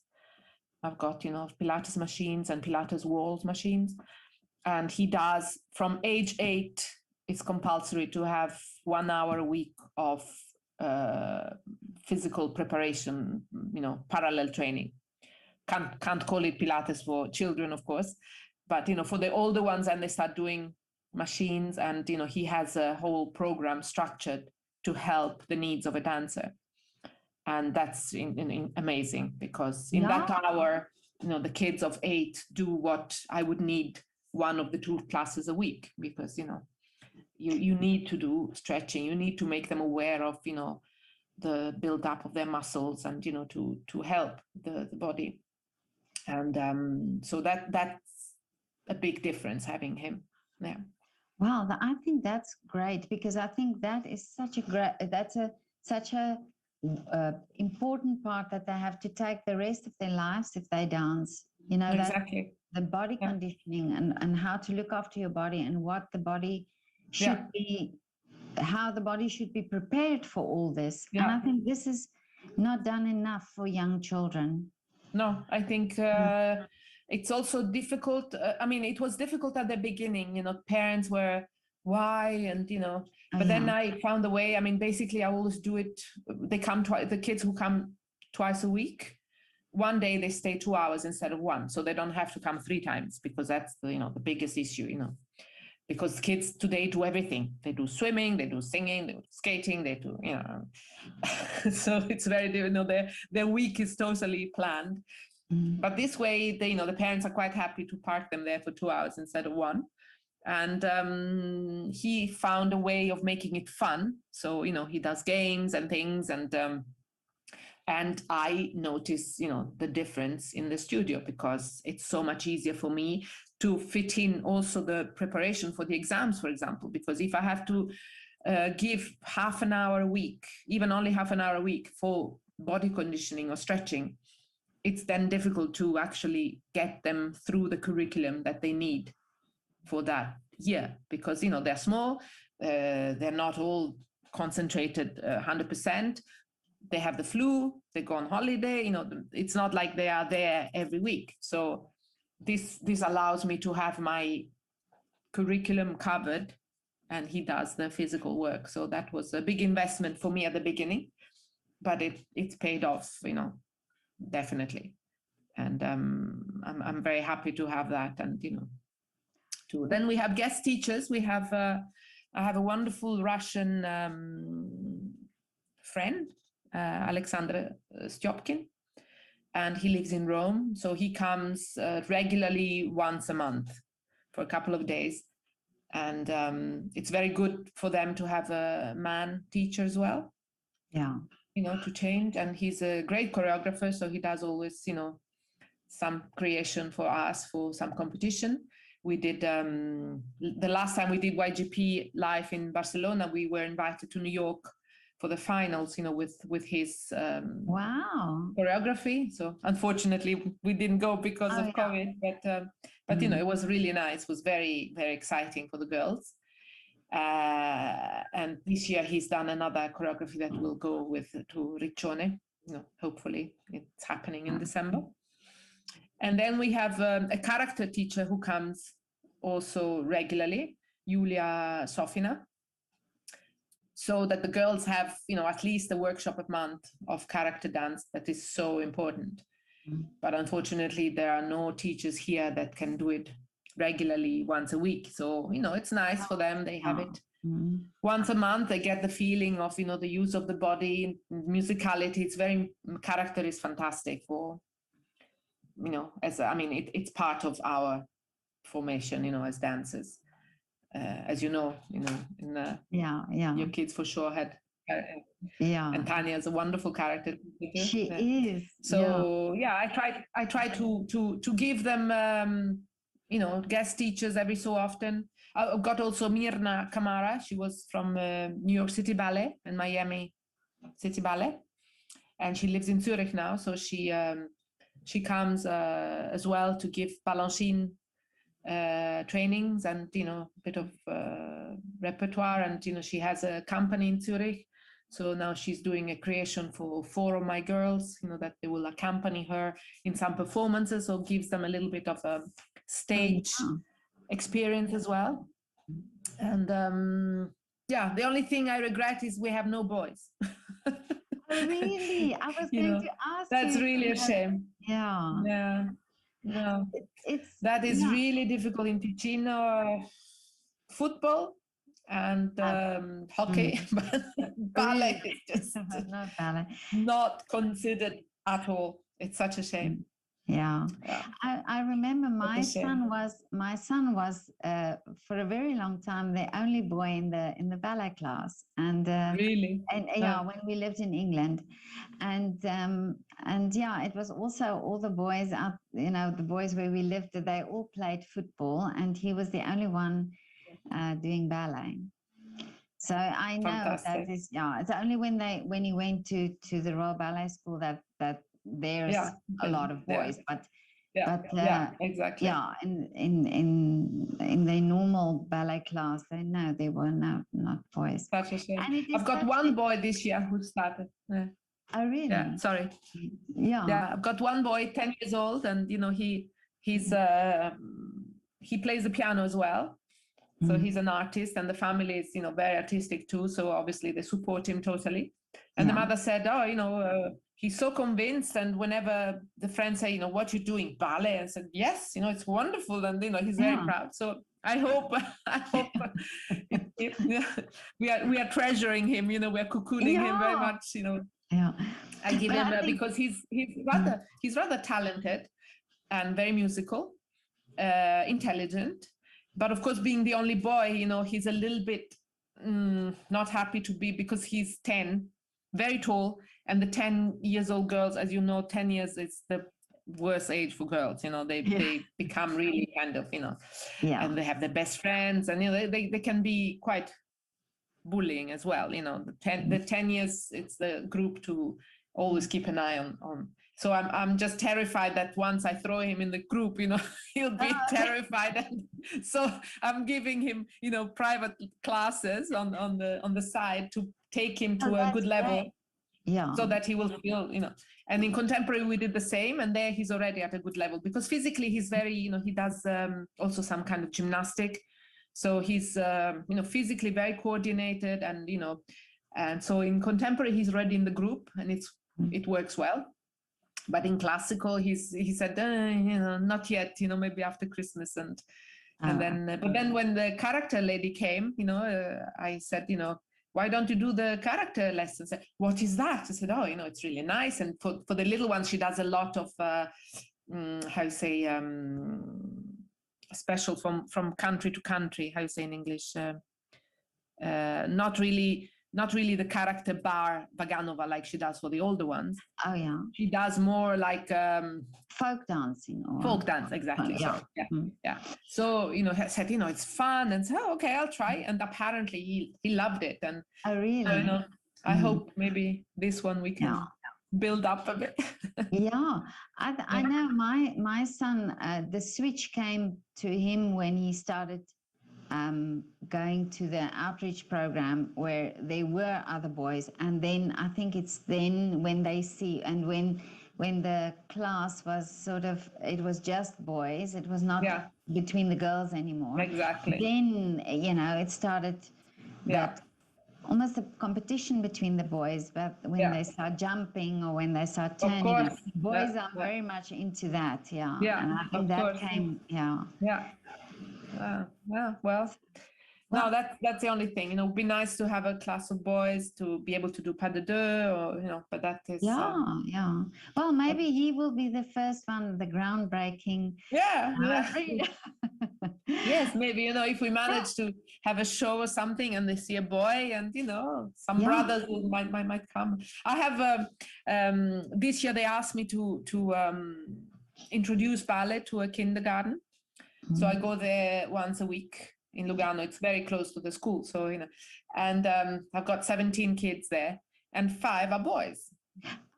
I've got, Pilates machines and Pilates walls machines. And he does, from age 8, it's compulsory to have 1 hour a week of physical preparation, parallel training. Can't call it Pilates for children, of course, but for the older ones, and they start doing machines, and he has a whole program structured to help the needs of a dancer, and that's amazing, because in that hour, the kids of 8 do what I would need 1 of the 2 classes a week, because you need to do stretching, you need to make them aware of the build up of their muscles, and to help the body. And so that's a big difference having him. Yeah. Wow, I think that's great, because I think that is such a important part that they have to take the rest of their lives if they dance. Exactly. The body conditioning and how to look after your body, and what the body should be, how the body should be prepared for all this. And I think this is not done enough for young children. No, I think it's also difficult. It was difficult at the beginning, parents were, why? And, but then I found a way. Basically I always do it. They come the kids who come twice a week, one day they stay 2 hours instead of 1. So they don't have to come 3 times, because that's the biggest issue, because kids today do everything. They do swimming, they do singing, they do skating, they do, so it's very, their week is totally planned. But this way, the parents are quite happy to park them there for 2 hours instead of 1. And he found a way of making it fun. So, he does games and things, and I notice, the difference in the studio, because it's so much easier for me to fit in also the preparation for the exams, for example, because if I have to give half an hour a week, even only half an hour a week for body conditioning or stretching, it's then difficult to actually get them through the curriculum that they need for that year, because, they're small, they're not all concentrated 100%. They have the flu, they go on holiday, it's not like they are there every week. So this allows me to have my curriculum covered, and he does the physical work. So that was a big investment for me at the beginning, but it's paid off, definitely. And I'm very happy to have that. And, then we have guest teachers. We have, I have a wonderful Russian friend, Alessandra Ashkenazy, and he lives in Rome. So he comes regularly once a month for a couple of days. And it's very good for them to have a man teacher as well. Yeah. to change. And he's a great choreographer, so he does always, some creation for us for some competition. We did the last time we did YGP live in Barcelona, we were invited to New York for the finals, with his Wow. choreography. So unfortunately we didn't go because of COVID, but it was really nice. It was very, very exciting for the girls. And this year he's done another choreography that will go to Riccione. Hopefully it's happening in December. And then we have a character teacher who comes also regularly, Julia Sofina, so that the girls have, at least a workshop a month of character dance. That is so important. But unfortunately, there are no teachers here that can do it regularly once a week. So, it's nice for them. They have it once a month. They get the feeling of, the use of the body, musicality. Character is fantastic for, it's part of our formation, as dancers. As in your kids for sure had. And Tanya is a wonderful character. She is. So I try to give them guest teachers every so often. I've got also Mirna Kamara. She was from New York City Ballet and Miami City Ballet, and she lives in Zurich now. So she comes as well to give balancine trainings and a bit of repertoire. And she has a company in Zurich. So now she's doing a creation for 4 of my girls, that they will accompany her in some performances, or gives them a little bit of a stage experience as well. And the only thing I regret is we have no boys. Really? I was going to ask that's you. Really a shame. Yeah. No. That is really difficult in Ticino. Football and hockey, but ballet is just not considered at all. It's such a shame. Yeah. I remember my son was for a very long time the only boy in the ballet class, and really, and when we lived in England, and it was also all the boys out, the boys where we lived, they all played football, and he was the only one doing ballet. So I know Fantastic. that is it's only when he went to the Royal Ballet School that there's a lot of boys, but exactly. In the normal ballet class, there were not boys. Such a shame. I've got one boy this year who started. Oh, really? Yeah, sorry. I've got one boy, 10 years old, and he plays the piano as well. So he's an artist, and the family is, very artistic too. So obviously they support him totally. And the mother said, he's so convinced. And whenever the friends say, what you're doing, ballet, I said, yes, it's wonderful. And, he's very proud. So I hope we are treasuring him, we're cocooning him very much, I give him because he's rather talented and very musical, intelligent. But of course, being the only boy, he's a little bit not happy to be, because he's 10, very tall. And the 10 years old girls, as 10 years is the worst age for girls. They become really kind of, and they have their best friends, and, they can be quite bullying as well. The 10 years, it's the group to always keep an eye on. So I'm just terrified that once I throw him in the group, he'll be terrified. And so I'm giving him, private classes on the side to take him to a good level. Great. Yeah. So that he will feel, And in contemporary, we did the same, and there he's already at a good level, because physically he's very, he does also some kind of gymnastic. So he's, physically very coordinated, and, and so in contemporary, he's already in the group, and it works well. But in classical, he said, not yet, maybe after Christmas. And then, but then when the character lady came, I said, why don't you do the character lessons? What is that? I said, it's really nice. And for the little ones, she does a lot of, special from country to country, how you say in English, not really not really the character bar Vaganova like she does for the older ones. Oh yeah. She does more like Folk dancing or folk dance, exactly. yeah. Sorry. Yeah, Mm. yeah. So I said, it's fun, and so okay, I'll try. And apparently he loved it, and Oh really? so, I hope maybe this one we can build up a bit. Yeah, I know my son, the switch came to him when he started going to the outreach program where there were other boys. And then I think it's then when they see, and when the class was sort of, it was just boys, it was not between the girls anymore. Exactly. Then, it started that almost a competition between the boys, but when they start jumping or when they start turning up, boys are very much into that. Yeah. And I think that came, well, no, that's the only thing. It'd be nice to have a class of boys to be able to do pas de deux, or but that is. Well, maybe he will be the first one, the groundbreaking. Yes, maybe if we manage to have a show or something, and they see a boy, and some brothers might come. I have this year they asked me to introduce ballet to a kindergarten, so I go there once a week in Lugano. It's very close to the school, so and I've got 17 kids there, and 5 are boys.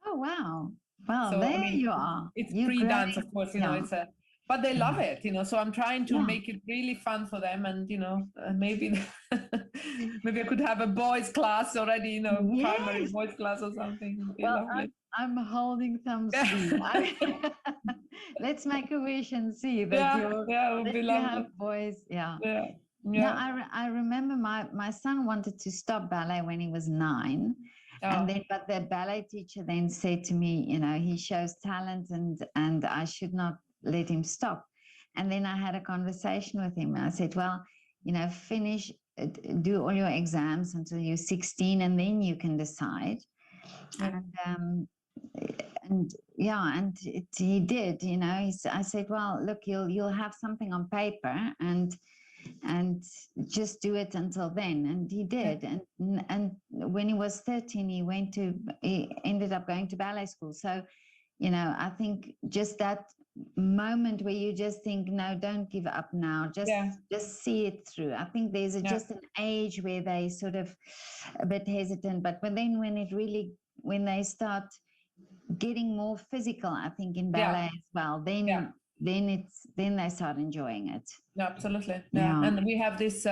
Oh wow! Well, so, there you are. It's pre-dance, of course. It's a. But they love it, so I'm trying to make it really fun for them, and maybe maybe I could have a boys class already, primary boys class or something. Well, I'm holding thumbs. Let's make a wish and see that you have boys. Yeah. Now I remember my son wanted to stop ballet when he was 9. But the ballet teacher then said to me, he shows talent and I should not let him stop. And then I had a conversation with him. I said, well, finish, do all your exams until you're 16, and then you can decide. He did. I said, well, look, you'll have something on paper, and just do it until then. And he did. And when he was 13, he ended up going to ballet school. So, I think just that moment where you just think, no, don't give up now, just see it through. I think there's just an age where they sort of a bit hesitant, but when they start getting more physical, I think in ballet as well, then they start enjoying it. Absolutely. And we have this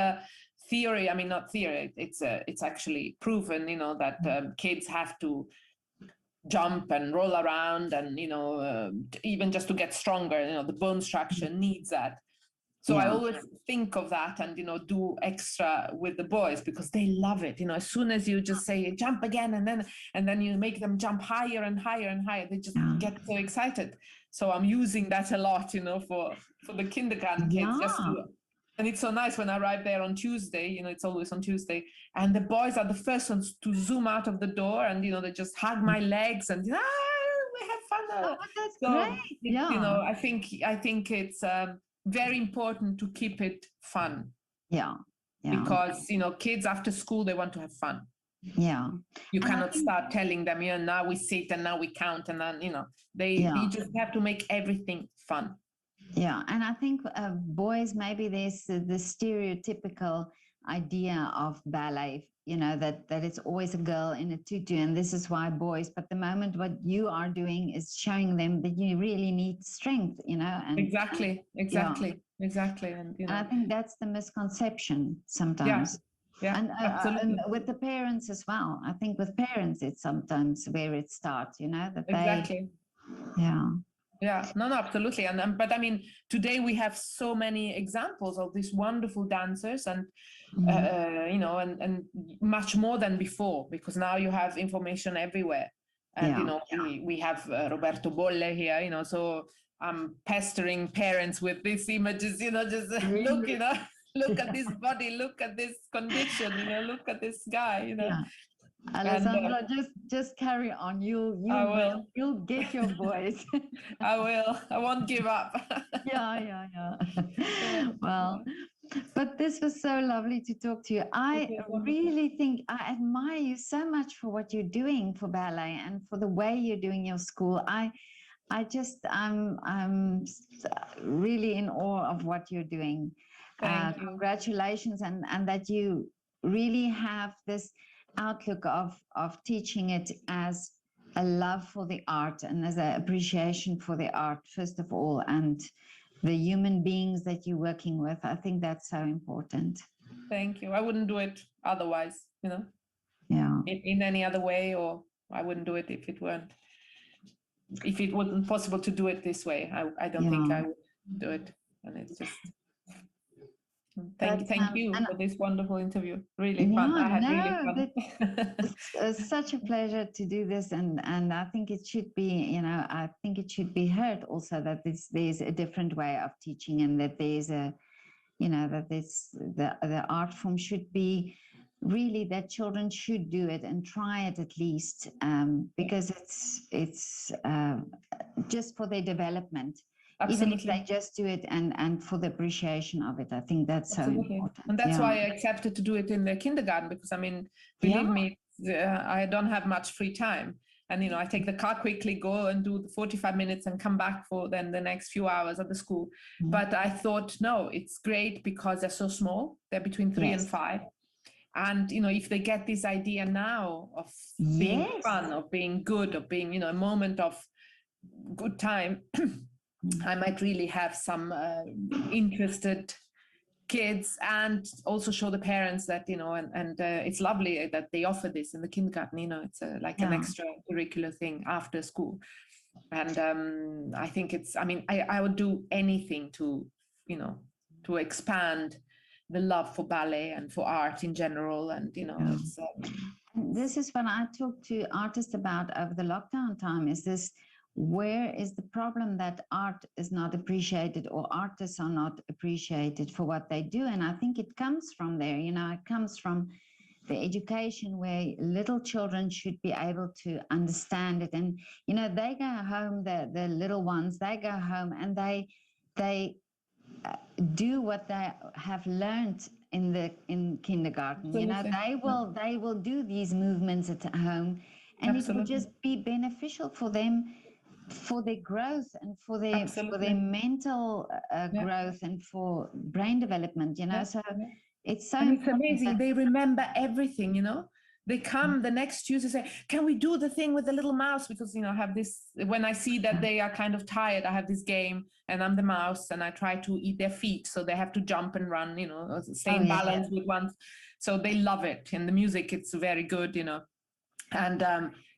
theory, not theory, it's actually proven, that kids have to jump and roll around, and even just to get stronger, the bone structure needs that. So I always think of that, and do extra with the boys, because they love it. As soon as you just say jump again, and then you make them jump higher and higher and higher, they just get so excited. So I'm using that a lot, for the kindergarten kids, and it's so nice when I arrive there on Tuesday, it's always on Tuesday, and the boys are the first ones to zoom out of the door, and, they just hug my legs, and, we have fun. Oh, that's great. I think it's very important to keep it fun. Because, kids after school, they want to have fun. You cannot start telling them, now we sit and now we count, and then, they just have to make everything fun. And I think boys, maybe there's the stereotypical idea of ballet, that it's always a girl in a tutu, and this is why boys. But the moment what you are doing is showing them that you really need strength, and exactly. And I think that's the misconception sometimes. And with the parents as well. I think with parents, it's sometimes where it starts, that exactly. No, absolutely. But today we have so many examples of these wonderful dancers, and and much more than before, because now you have information everywhere, and we have Roberto Bolle here, so I'm pestering parents with these images, just look at this body, look at this condition, look at this guy, Alessandra, just carry on. You'll get your voice. I will. I won't give up. Yeah. Well, But this was so lovely to talk to you. I really think I admire you so much for what you're doing for ballet and for the way you're doing your school. I'm really in awe of what you're doing. Thank you. Congratulations, and that you really have this outlook of teaching it as a love for the art and as an appreciation for the art, first of all, and the human beings that you're working with. I think that's so important. Thank you. I wouldn't do it otherwise, you know, Yeah. in any other way, or I wouldn't do it if it wasn't possible to do it this way. I don't think I would do it. And it's just thank you for this wonderful interview. Really fun. I had really fun. It's such a pleasure to do this, and I think it should be, you know, I think it should be heard also that there's a different way of teaching, and that there's a, you know, that the art form should be really that children should do it and try it at least, because it's just for their development. Absolutely. Even if they just do it and for the appreciation of it. I think that's Absolutely. so important. And that's why I accepted to do it in the kindergarten, because I mean, believe me, I don't have much free time. And, you know, I take the car quickly, go and do the 45 minutes and come back for then the next few hours at the school. But I thought, no, it's great because they're so small. They're between 3 and 5. And, you know, if they get this idea now of being fun, of being good, of being, you know, a moment of good time, I might really have some interested kids, and also show the parents that, you know, and it's lovely that they offer this in the kindergarten. You know, it's like an extracurricular thing after school. And I think it's, I mean, I would do anything to, you know, to expand the love for ballet and for art in general. And, you know, it's... this is what I talk to artists about over the lockdown time, is this: where is the problem that art is not appreciated, or artists are not appreciated for what they do? And I think it comes from there, you know, it comes from the education where little children should be able to understand it. And, you know, they go home, the little ones, they go home and they do what they have learned in kindergarten. Absolutely. You know, they will do these movements at home, and Absolutely. It will just be beneficial for them, for their growth and for their mental growth and for brain development, you know. So it's so and it's amazing. They remember everything, you know. They come the next Tuesday, say, can we do the thing with the little mouse? Because, you know, I have this, when I see that they are kind of tired, I have this game and I'm the mouse and I try to eat their feet. So they have to jump and run, you know, stay in balance with one. So they love it. And the music, it's very good, you know. And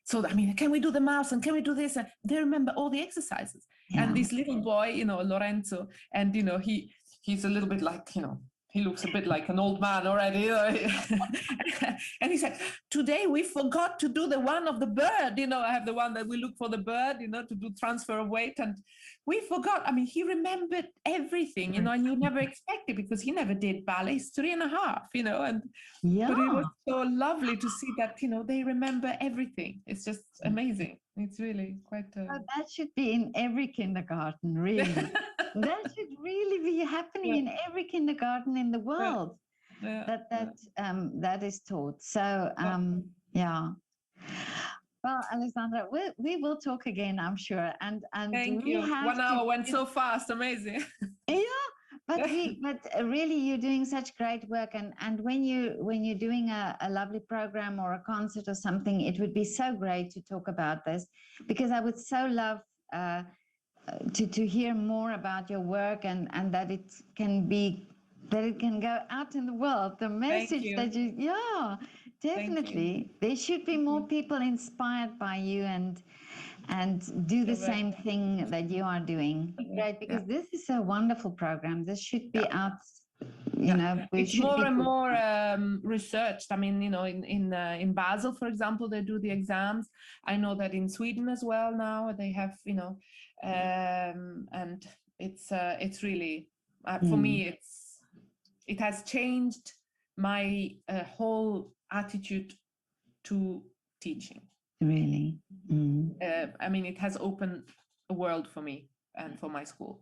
so, I mean, can we do the mouse and can we do this? And they remember all the exercises. And this little boy, you know, Lorenzo, and, you know, he's a little bit like, you know, he looks a bit like an old man already. You know? And he said, today we forgot to do the one of the bird. You know, I have the one that we look for the bird, you know, to do transfer of weight. And we forgot. I mean, he remembered everything, you know, and you never expect it because he never did ballet. He's 3.5, you know, and but it was so lovely to see that, you know, they remember everything. It's just amazing. It's really quite... that should be in every kindergarten, really. That should really be happening in every kindergarten in the world. That is taught. So well, Alessandra, we will talk again, I'm sure. And thank you. 1 hour went so fast, amazing. But really, you're doing such great work, and when you're doing a lovely program or a concert or something, it would be so great to talk about this, because I would so love to hear more about your work, and that it can go out in the world. The message that you definitely there should be more people inspired by you and do the same thing that you are doing. Great, because this is a wonderful program. This should be out, you know. It's more and more researched. I mean, you know, in Basel, for example, they do the exams. I know that in Sweden as well now they have, you know, and it's really for me it has changed my whole attitude to teaching. Really? I mean, it has opened a world for me and for my school.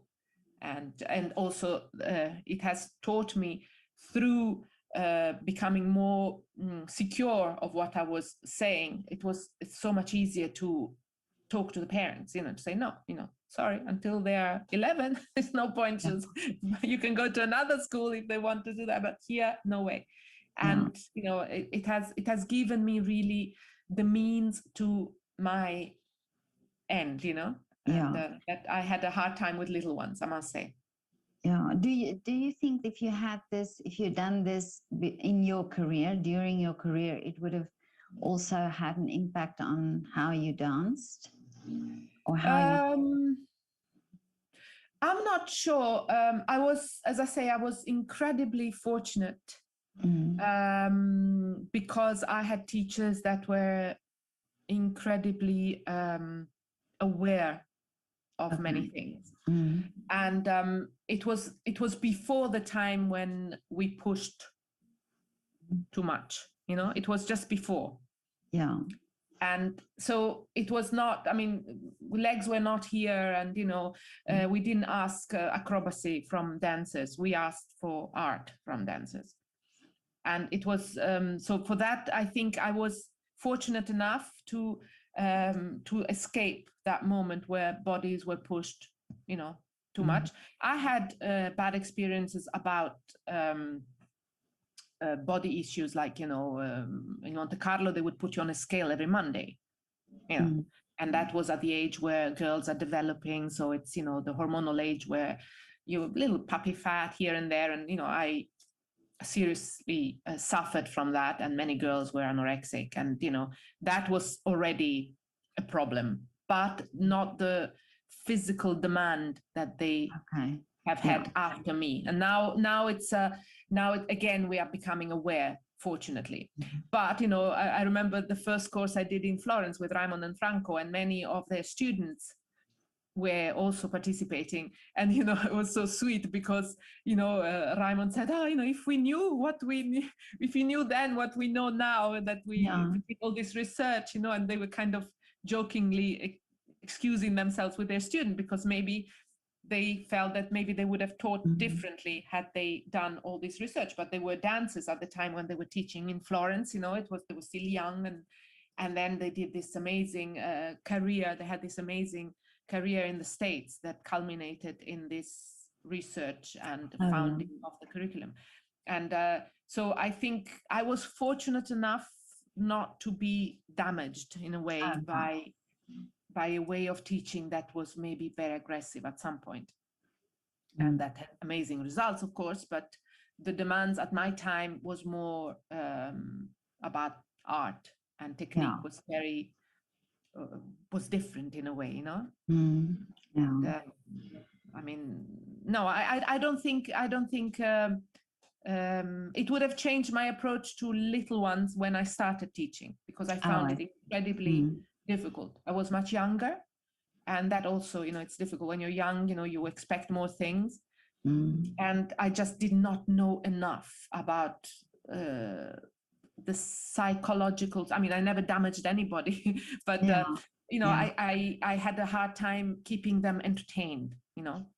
and also it has taught me through becoming more secure of what I was saying. It's so much easier to talk to the parents, to say, no, sorry, until they're 11, there's no point. You can go to another school if they want to do that, but here, no way. And it has given me really the means to my end, and that I had a hard time with little ones, I must say. Yeah. Do you think if you'd done this in your career, during your career, it would have also had an impact on how you danced, or how I'm not sure. As I say, I was incredibly fortunate because I had teachers that were incredibly aware of many things. And it was before the time when we pushed too much, it was just before. Yeah. And so it was not, legs were not here, and we didn't ask acrobacy from dancers, we asked for art from dancers. And it was so for that, I think I was fortunate enough to escape that moment where bodies were pushed too much. I had bad experiences about body issues, like in Monte Carlo they would put you on a scale every Monday, and that was at the age where girls are developing, so it's the hormonal age where you're a little puppy fat here and there, and I seriously suffered from that, and many girls were anorexic, and that was already a problem, but not the physical demand that they have had after me. And now it's again we are becoming aware, fortunately. But I remember the first course I did in Florence with Raymond and Franco, and many of their students were also participating, and it was so sweet because Raymond said, if we knew then what we know now, that we did all this research, and they were kind of jokingly excusing themselves with their student, because maybe they felt that maybe they would have taught differently had they done all this research. But they were dancers at the time when they were teaching in Florence, they were still young, and then they did this amazing career. They had this amazing career in the States that culminated in this research and founding of the curriculum. And so I think I was fortunate enough not to be damaged in a way by a way of teaching that was maybe very aggressive at some point. And that had amazing results, of course, but the demands at my time was more about art, and technique was very was different in a way, And, no, I don't think it would have changed my approach to little ones when I started teaching, because I found it incredibly difficult. I was much younger, and that also, it's difficult when you're young. You expect more things, and I just did not know enough about the psychological. I never damaged anybody, but I had a hard time keeping them entertained.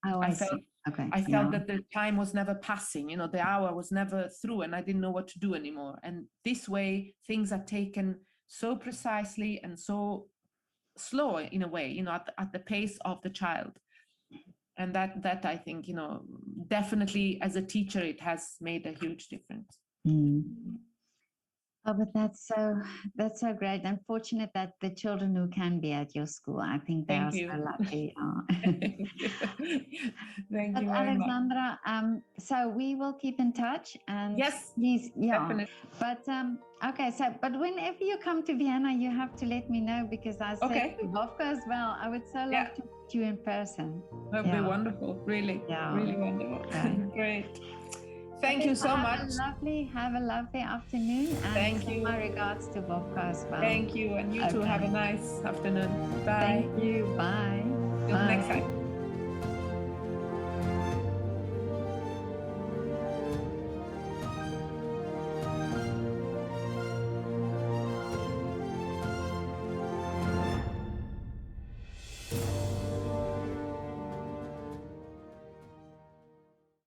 I felt that the time was never passing. The hour was never through, and I didn't know what to do anymore. And this way, things are taken so precisely and so slow in a way, at the pace of the child. And that I think, definitely as a teacher, it has made a huge difference. Oh, but that's so great. I'm fortunate that the children who can be at your school, I think they are so lucky. Thank you very Alessandra, so we will keep in touch, and yes, please, definitely. But okay, but whenever you come to Vienna, you have to let me know, because I said to Vovka as well, I would so love to meet you in person. That would be wonderful, really, really wonderful. Great. Thank you so much. Have a lovely afternoon. And thank you. My regards to Vovka as well. Thank you, and you too have a nice afternoon. Bye. Thank you. Bye. Till next time.